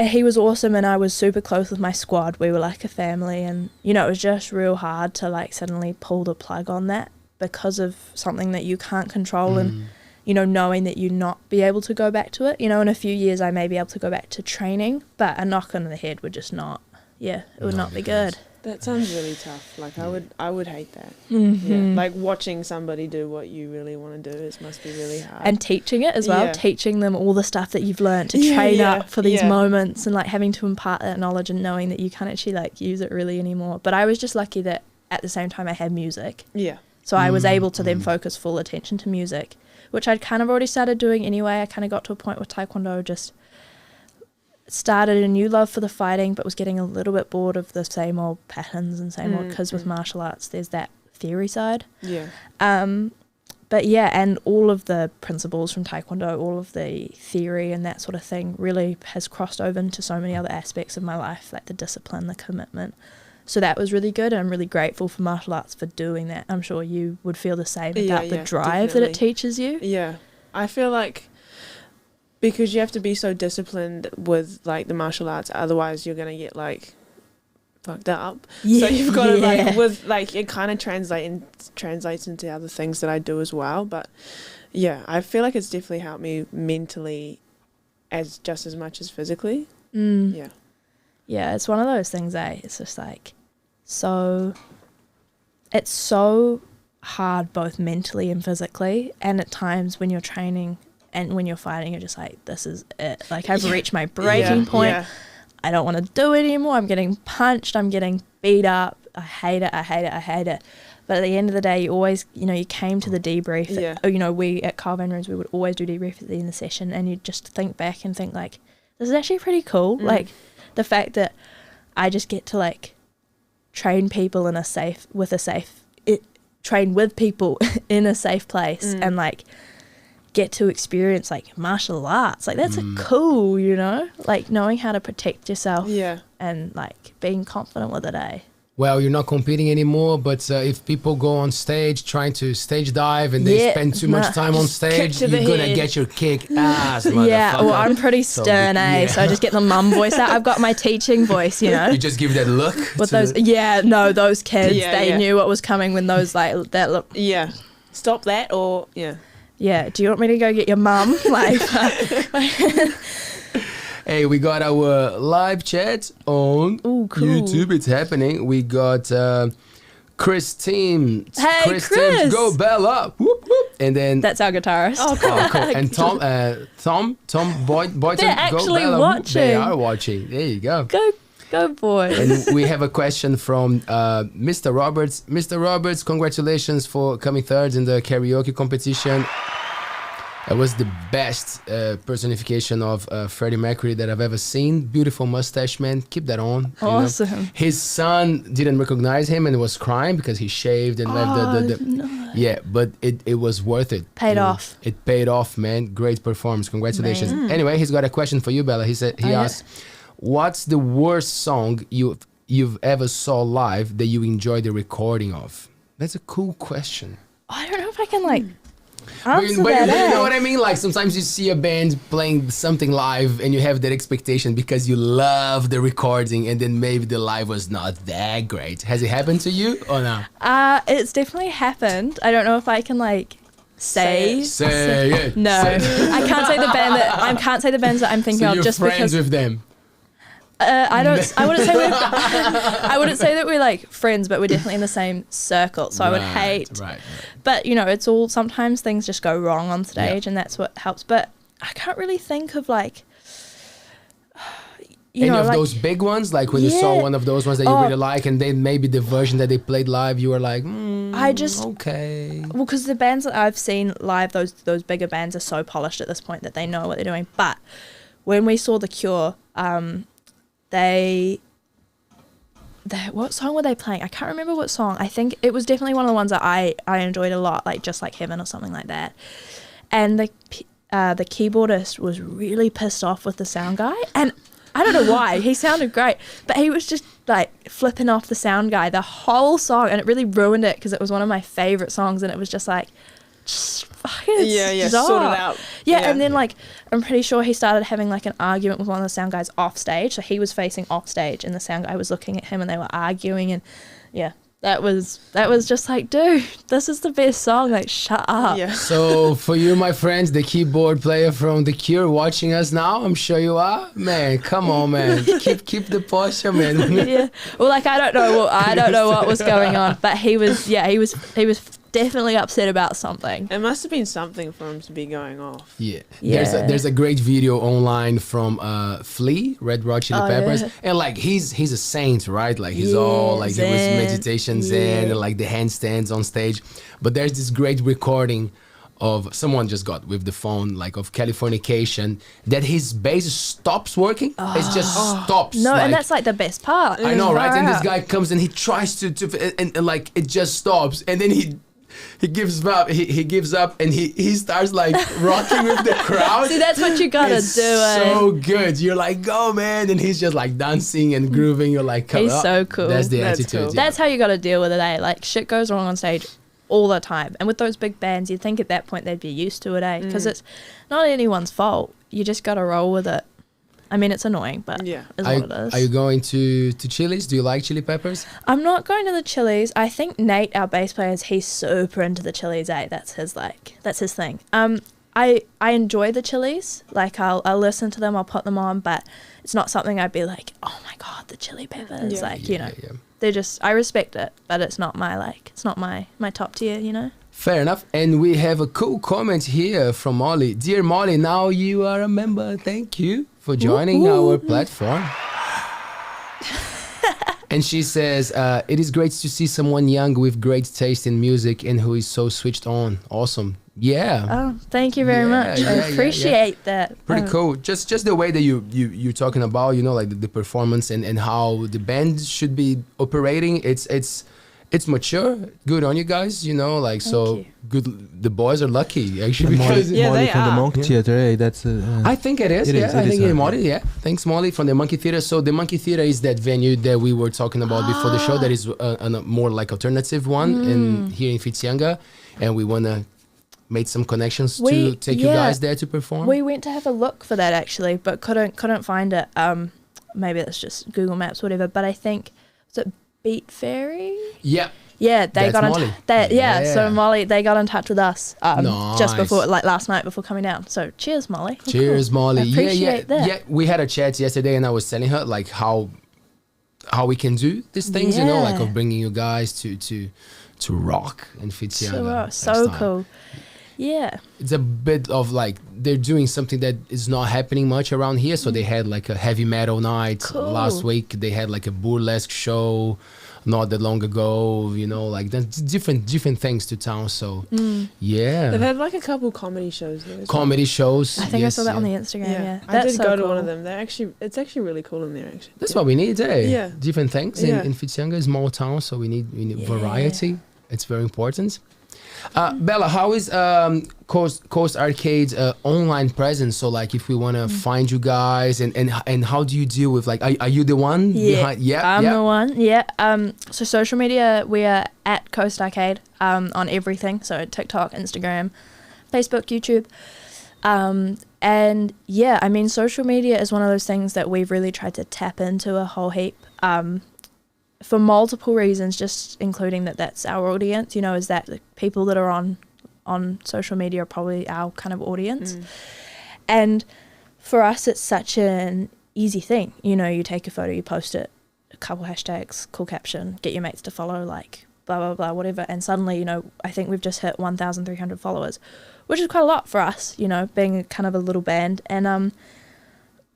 He was awesome, and I was super close with my squad. We were like a family, and it was just real hard to like suddenly pull the plug on that because of something that you can't control. And knowing that you not be able to go back to it. In a few years I may be able to go back to training, but a knock on the head would just not, it would not be good. That sounds really tough. Like I would hate that. Mm-hmm. Yeah. Like watching somebody do what you really want to do, it must be really hard. And teaching it as well, teaching them all the stuff that you've learned to train up for these moments, and like having to impart that knowledge and knowing that you can't actually like use it really anymore. But I was just lucky that at the same time I had music. Yeah. So I was able to then focus full attention to music, which I'd kind of already started doing anyway. I kind of got to a point with taekwondo, just started a new love for the fighting, but was getting a little bit bored of the same old patterns and same old, because with martial arts there's that theory side. Yeah. But yeah, and all of the principles from taekwondo, all of the theory and that sort of thing really has crossed over into so many other aspects of my life, like the discipline, the commitment. So that was really good, and I'm really grateful for martial arts for doing that. I'm sure you would feel the same about the drive that it teaches you. Yeah. I feel like because you have to be so disciplined with like the martial arts, otherwise you're going to get like fucked up. So you've got to like, with like, it kind of translates into other things that I do as well. But yeah, I feel like it's definitely helped me mentally just as much as physically. Yeah. Yeah, it's one of those things, it's just like it's so hard both mentally and physically, and at times when you're training and when you're fighting, you're just like, this is it. Like, I've reached my breaking point. Yeah. I don't want to do it anymore. I'm getting punched. I'm getting beat up. I hate it. But at the end of the day, you always, you came to the debrief. Yeah. We at Carl Van Rood, we would always do debrief at the end of the session, and you just think back and think like, this is actually pretty cool. Like, the fact that I just get to like train people train with people in a safe place, and like get to experience like martial arts. Like, that's cool, like knowing how to protect yourself and like being confident with it. Well, you're not competing anymore, but if people go on stage trying to stage dive and they spend too much time on stage, you're going to get your kick ass, motherfucker. Yeah, well, I'm pretty stern, so I just get the mum voice out. I've got my teaching voice, You just give that look. With those, those kids, they knew what was coming when those, like, that look. Yeah. Stop that, or, Yeah, do you want me to go get your mum? Like... Hey, we got our live chat on YouTube. It's happening. We got Chris Team. Hey, Chris. Go Bella. Whoop, whoop. And then... That's our guitarist. Oh, cool. And Tom Boyton. They're actually Go Bella. watching. They are watching. There you go. Go boys. And we have a question from Mr. Roberts. Mr. Roberts, congratulations for coming third in the karaoke competition. It was the best personification of Freddie Mercury that I've ever seen. Beautiful mustache, man. Keep that on. Awesome. His son didn't recognize him and was crying because he shaved and left no. Yeah, but it was worth it. Paid off. It paid off, man. Great performance. Congratulations. Anyway, he's got a question for you, Bella. He asked, what's the worst song you've ever saw live that you enjoyed the recording of? That's a cool question. I don't know if I can like... But you know what I mean? Like, sometimes you see a band playing something live and you have that expectation because you love the recording, and then maybe the live was not that great. Has it happened to you or no? It's definitely happened. I don't know if I can like say it. No, I can't say the band that I can't say the bands that I'm thinking of just friends because with them. I wouldn't say that we're like friends, but we're definitely in the same circle. So I would hate. Right. But it's all, sometimes things just go wrong on stage, and that's what helps. But I can't really think of like, you Any know, of like, those big ones, like when you saw Yeah. one of those ones that you Oh. really like, and then maybe the version that they played live, you were like, I just okay. well, because the bands that I've seen live, those bigger bands are so polished at this point that they know what they're doing. But when we saw The Cure, they what song were they playing? I can't remember what song. I think it was definitely one of the ones that I enjoyed a lot, like Just Like Heaven or something like that. And the keyboardist was really pissed off with the sound guy, and I don't know why. He sounded great, but he was just like flipping off the sound guy the whole song, and it really ruined it because it was one of my favorite songs, and it was just like, just fucking Yeah, stop. sort it out. Yeah, and then like I'm pretty sure he started having like an argument with one of the sound guys off stage. So he was facing off stage, and the sound guy was looking at him, and they were arguing, and yeah. That was just like, dude, this is the best song. Like, shut up. Yeah. So for you, my friends, the keyboard player from The Cure watching us now, I'm sure you are. Man, come on, man. keep the posture, man. Yeah. Well, like I don't know what was going on, but he was definitely upset about something. It must have been something for him to be going off. Yeah. Yeah. There's a great video online from Flea, Red Hot Chili Oh, Peppers, yeah. and like he's a saint, right? Like he's Yeah, all like zen. he was meditation zen, Yeah. and like the handstands on stage. But there's this great recording of someone just got with the phone, like of Californication, that his bass stops working. It just stops. No, like, and that's like the best part. I know, right? And this Wow. guy comes and he tries to and like it just stops, and then he gives up. He gives up, and he starts like rocking with the crowd. See, that's what you gotta It's do. so good. You're like, go, man, and he's just like dancing and grooving. You're like, come He's on. so cool. That's the That's attitude. cool. Yeah. That's how you gotta deal with it, eh? Like shit goes wrong on stage all the time, and with those big bands, you'd think at that point they'd be used to it, eh? Because it's not anyone's fault. You just gotta roll with it. I mean, it's annoying, but Yeah. it's Are, what it is. are you going to Chili's? Do you like chili peppers? I'm not going to the Chili's. I think Nate, our bass player, he's super into the Chili's, eh? That's his thing. I enjoy the Chili's. Like I'll listen to them, I'll put them on, but it's not something I'd be like, oh my god, the chili peppers. Yeah. Like, you know. Yeah. They're just, I respect it, but it's not my top tier, you know? Fair enough. And we have a cool comment here from Molly. Dear Molly, now you are a member. Thank you for joining our platform. And she says, it is great to see someone young with great taste in music and who is so switched on. Awesome. Yeah. Oh, thank you very much. I appreciate that. Pretty cool. Just the way that you're talking about, you know, like the performance and how the band should be operating. It's mature. Good on you guys, you know, like so you. good. The boys are lucky actually because Yeah, Molly they from the are. Monkey Theatre, eh? That's I think it is. It Yeah, is, I it think is, it's Molly. Yeah, thanks Molly from the Monkey Theatre. So the Monkey Theatre is that venue that we were talking about before the show. That is a more like alternative one in here in Whitianga, and we wanna make some connections to take you guys there to perform. We went to have a look for that actually, but couldn't find it. Maybe it's just Google Maps, whatever. But I think was it Beat Fairy? Yeah. Yeah, they That's got in Molly. yeah, so Yeah. Molly, they got in touch with us just Nice. before, like last night before coming down. So cheers, Molly. Oh, Cheers, cool. Molly. I appreciate yeah. that. Yeah, we had a chat yesterday, and I was telling her like how we can do these things, you know, like Yeah. of bringing you guys to rock and Whitianga. So next time. cool. Yeah. It's a bit of like they're doing something that is not happening much around here. So they had like a heavy metal night Cool. last week. They had like a burlesque show not that long ago. You know, like that's different things to town. So yeah, They've had like a couple comedy shows there. as comedy shows. I think yes, I saw that on the yeah. Instagram. well. Yeah. I That's did so go to cool. one of them. It's actually really cool in there. Actually, That's what we need, eh? Yeah. Different things Yeah. in Whitianga, small town. So we need Yeah. variety. It's very important. Bella, how is Coast Arcade's online presence? So like if we want to find you guys and how do you deal with like are you the one behind? I'm the one. Yeah. So social media, we are at Coast Arcade on everything. So TikTok, Instagram, Facebook, YouTube. And yeah, I mean, social media is one of those things that we've really tried to tap into a whole heap. For multiple reasons, just including that's our audience, you know, is that the people that are on social media are probably our kind of audience. And for us, it's such an easy thing. You know, you take a photo, you post it, a couple hashtags, cool caption, get your mates to follow, like blah, blah, blah, whatever. And suddenly, you know, I think we've just hit 1,300 followers, which is quite a lot for us, you know, being kind of a little band. And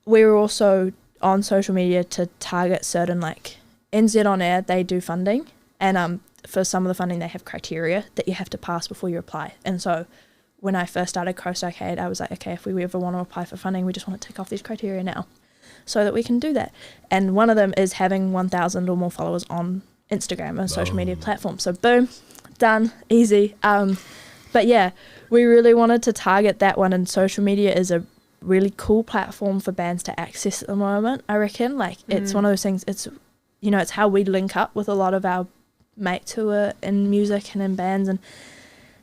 we were also on social media to target certain, like NZ On Air, they do funding, and for some of the funding they have criteria that you have to pass before you apply. And so when I first started Coast Arcade, I was like, okay, if we ever want to apply for funding, we just want to tick off these criteria now so that we can do that. And one of them is having 1,000 or more followers on Instagram, a social media platform. So boom, done, easy. But yeah, we really wanted to target that one, and social media is a really cool platform for bands to access at the moment, I reckon. Like, it's one of those things, it's, you know, it's how we link up with a lot of our mates who are in music and in bands, and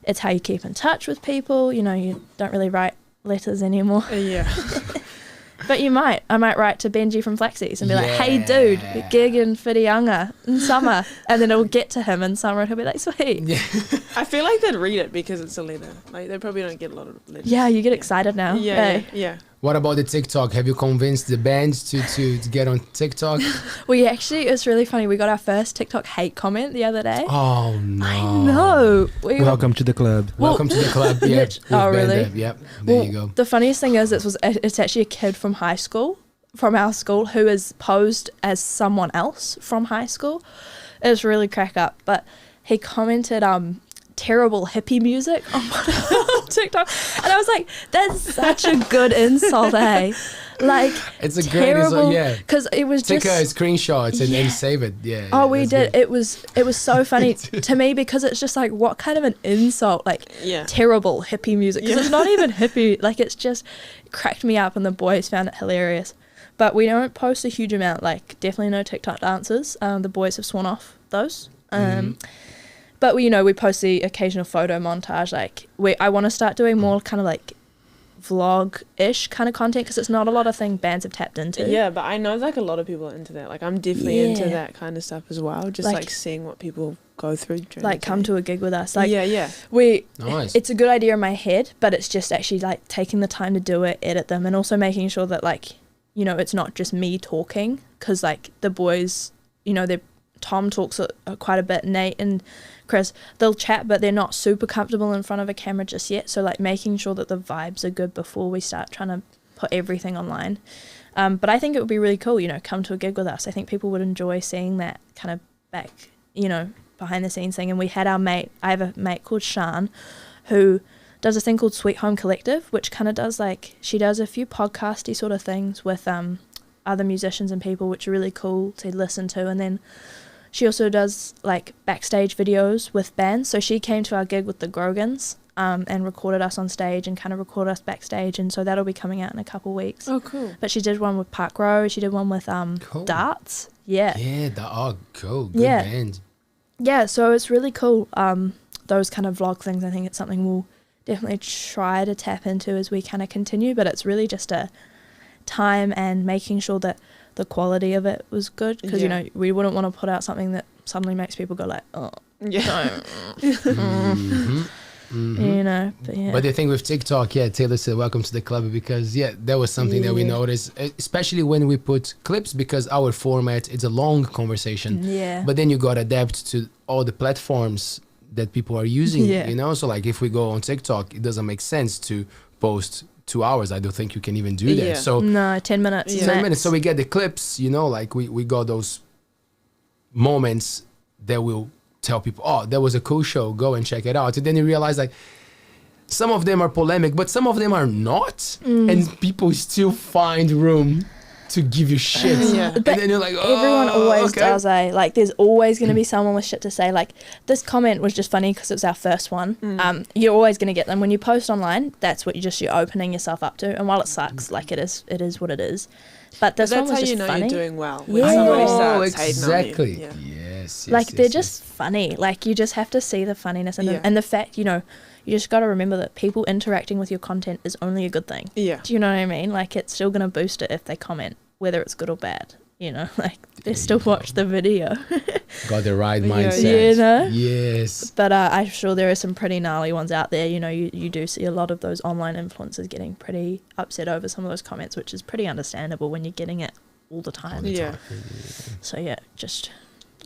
it's how you keep in touch with people. You know, you don't really write letters anymore. Yeah. But I might write to Benji from Flaxies and be like, hey dude, gig in Whitianga in summer, and then it'll get to him in summer and he'll be like, sweet. Yeah. I feel like they'd read it because it's a letter. Like, they probably don't get a lot of letters. Yeah, you get excited now. Yeah. What about the TikTok? Have you convinced the bands to get on TikTok? It's really funny. We got our first TikTok hate comment the other day. Oh, no. I know. Welcome to the club. Welcome to the club. Yeah. Oh, really? Yep. There you go. The funniest thing is it's actually a kid from high school, from our school, who is posed as someone else from high school. It's really crack up. But he commented, terrible hippie music on TikTok, and I was like, that's such a good insult, eh? Like, it's a terrible, great insult, yeah, because it was take just screenshots and save it. we did good. It was so funny to me, because it's just like, what kind of an insult, like terrible hippie music, because it's not even hippie, like, it's just cracked me up, and the boys found it hilarious. But we don't post a huge amount, like, definitely no TikTok dances. The boys have sworn off those. But we post the occasional photo montage. Like, I want to start doing more kind of like vlog-ish kind of content, because it's not a lot of things bands have tapped into. Yeah, but I know like a lot of people are into that. Like, I'm definitely into that kind of stuff as well. Just like seeing what people go through. Like, come to a gig with us. Like, nice. It's a good idea in my head, but it's just actually like taking the time to do it, edit them, and also making sure that, like, it's not just me talking, because like the boys, Tom talks quite a bit, Nate and Chris, they'll chat, but they're not super comfortable in front of a camera just yet. So like making sure that the vibes are good before we start trying to put everything online. But I think it would be really cool, come to a gig with us. I think people would enjoy seeing that kind of back, behind the scenes thing. And we had I have a mate called Shan, who does a thing called Sweet Home Collective, which kind of does she does a few podcasty sort of things with other musicians and people, which are really cool to listen to. And then she also does like backstage videos with bands. So she came to our gig with the Grogans and recorded us on stage and kind of recorded us backstage. And so that'll be coming out in a couple weeks. Oh, cool. But she did one with Park Row. She did one with cool. Darts. Yeah. Yeah, cool. Good band. Yeah, so it's really cool. Those kind of vlog things, I think it's something we'll definitely try to tap into as we kind of continue. But it's really just a time and making sure that the quality of it was good, because we wouldn't want to put out something that suddenly makes people go like, oh yeah. But the thing with TikTok, Taylor said welcome to the club, because that was something that we noticed, especially when we put clips, because our format is a long conversation, but then you got to adapt to all the platforms that people are using, so like if we go on TikTok, it doesn't make sense to post 2 hours. I don't think you can even do that. So no, 10 minutes. 10 minutes. So we get the clips, like we got those moments that will tell people, oh, that was a cool show, go and check it out. And then you realize like some of them are polemic, but some of them are not. And people still find room to give you shit. And then you're like, oh, everyone always does, like there's always going to be someone with shit to say. Like, this comment was just funny because it was our first one. You're always going to get them when you post online. That's what you're opening yourself up to, and while it sucks, like it is what it is. But this one was just funny. That's how you know you're doing well, when somebody starts hating on you. Yes, like they're just funny. Like, you just have to see the funniness and the fact, you just got to remember that people interacting with your content is only a good thing. Yeah. Do you know what I mean? Like, it's still going to boost it if they comment, whether it's good or bad. Like, they still watch the video. Got the right mindset. Yes. But I'm sure there are some pretty gnarly ones out there. You do see a lot of those online influencers getting pretty upset over some of those comments, which is pretty understandable when you're getting it all the time. So, just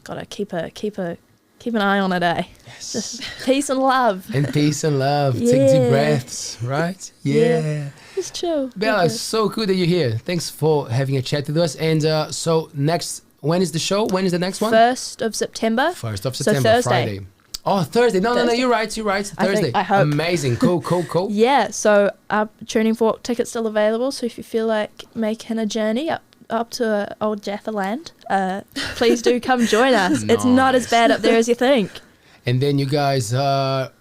got to keep a keep an eye on it, eh? Yes. Just peace and love. And peace and love. Take Yeah. deep breaths, right? Yeah. Just chill. Bella, Okay. it's so cool that you're here. Thanks for having a chat with us. And so when is the show? When is the next one? 1st of September. 1st of So September, Thursday. Friday. Oh, Thursday. No, Thursday. you're right. I Thursday. think- I hope. Amazing. Cool. Yeah, so Tuning Fork tickets still available. So if you feel like making a journey up to old Jaffa land, please do come join us. It's not as Nice. bad up there as you think. And then you guys are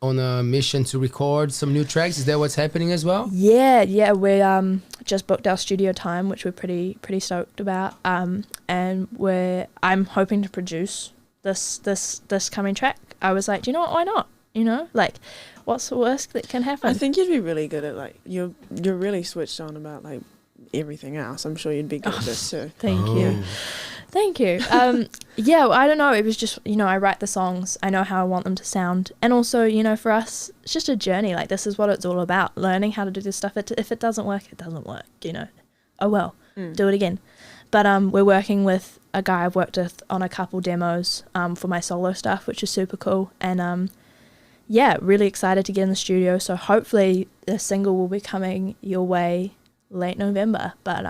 on a mission to record some new tracks. Is that what's happening as well? Yeah, we just booked our studio time, which we're pretty stoked about. And I'm hoping to produce this coming track. I was like, do you know what? Why not? You know, like, what's the worst that can happen? I think you'd be really good at like you're really switched on about like everything else. I'm sure you'd be good at this too. Thank Oh. you. Yeah, I don't know. It was just, I write the songs. I know how I want them to sound. And also, for us, it's just a journey. Like, this is what it's all about. Learning how to do this stuff. If it doesn't work, it doesn't work, Oh, well, do it again. But we're working with a guy I've worked with on a couple demos for my solo stuff, which is super cool. And, yeah, really excited to get in the studio. So hopefully the single will be coming your way late November. But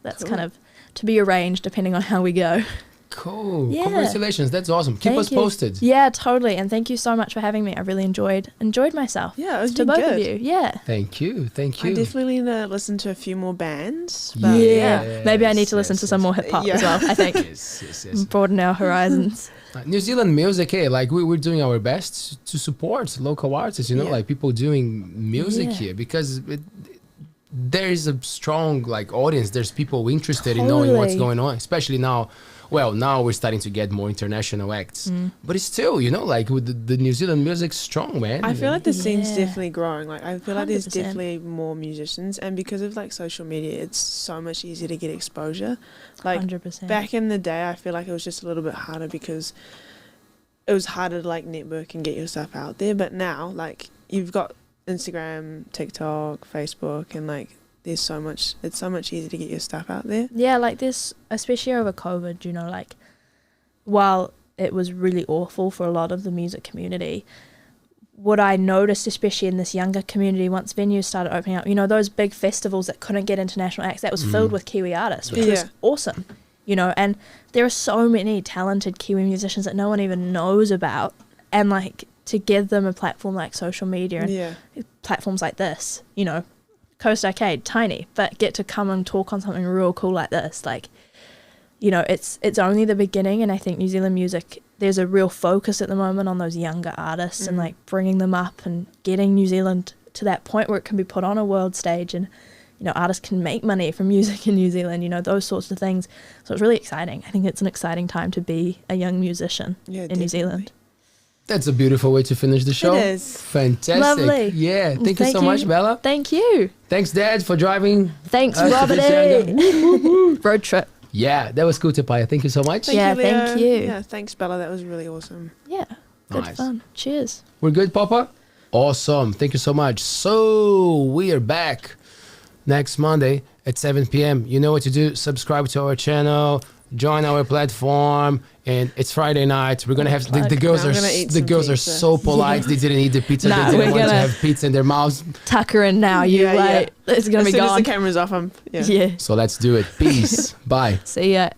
that's Cool. kind of to be arranged depending on how we go. Cool. Yeah. Congratulations. That's awesome. Keep Thank us you. posted. Yeah, totally. And thank you so much for having me. I really enjoyed myself. Yeah, it was To been both good. of you. Yeah. Thank you. I definitely need to listen to a few more bands. Yeah. But Maybe I need to Yes, listen to yes, some yes. more hip hop Yeah. as well, I think. Yes. Broaden our horizons. New Zealand music, like we're doing our best to support local artists, Yeah. like people doing music Yeah. here because there is a strong audience. There's people interested in knowing what's Totally. going on, especially now. Well, now we're starting to get more international acts, but it's still, with the New Zealand music's strong, man. I feel like the scene's Yeah. definitely growing. Like I feel like there's 100%. definitely more musicians, and because of social media, it's so much easier to get exposure. Like 100%. back in the day, I feel like it was just a little bit harder because it was harder to network and get your stuff out there. But now, you've got Instagram, TikTok, Facebook, and there's so much. It's so much easier to get your stuff out there. Yeah, this, especially over COVID, while it was really awful for a lot of the music community, what I noticed, especially in this younger community, once venues started opening up, those big festivals that couldn't get international acts, that was filled with Kiwi artists, which was Yeah. awesome, and there are so many talented Kiwi musicians that no one even knows about, and to give them a platform like social media and Yeah. platforms like this, Coast Arcade, tiny, but get to come and talk on something real cool like this. It's only the beginning, and I think New Zealand music, there's a real focus at the moment on those younger artists and bringing them up and getting New Zealand to that point where it can be put on a world stage and, artists can make money from music in New Zealand, those sorts of things. So it's really exciting. I think it's an exciting time to be a young musician Yeah, in New Zealand. That's a beautiful way to finish the show. It is. Fantastic. Lovely. Yeah. Thank you so much, Bella. Thank you. Thanks, Dad, for driving. Thanks, us to Robert. Visaga. Road trip. Yeah, that was cool, Paea. Thank you so much. Yeah, Leo. thank you. Yeah, thanks, Bella. That was really awesome. Yeah, good Nice. fun. Cheers. We're good, Papa? Awesome. Thank you so much. So, we are back next Monday at 7 p.m. You know what to do. Subscribe to our channel, join our platform, and it's Friday night. We're going to have the girls I'm are gonna eat the some girls are pizza. so polite. They didn't eat the pizza. Nah, they didn't we're want to gonna- have pizza in their mouths. Tucker in now. You Yeah, yeah. wait. It's gonna As be soon as gone. the camera's off, I'm Yeah. So let's do it. Peace. Bye. See ya.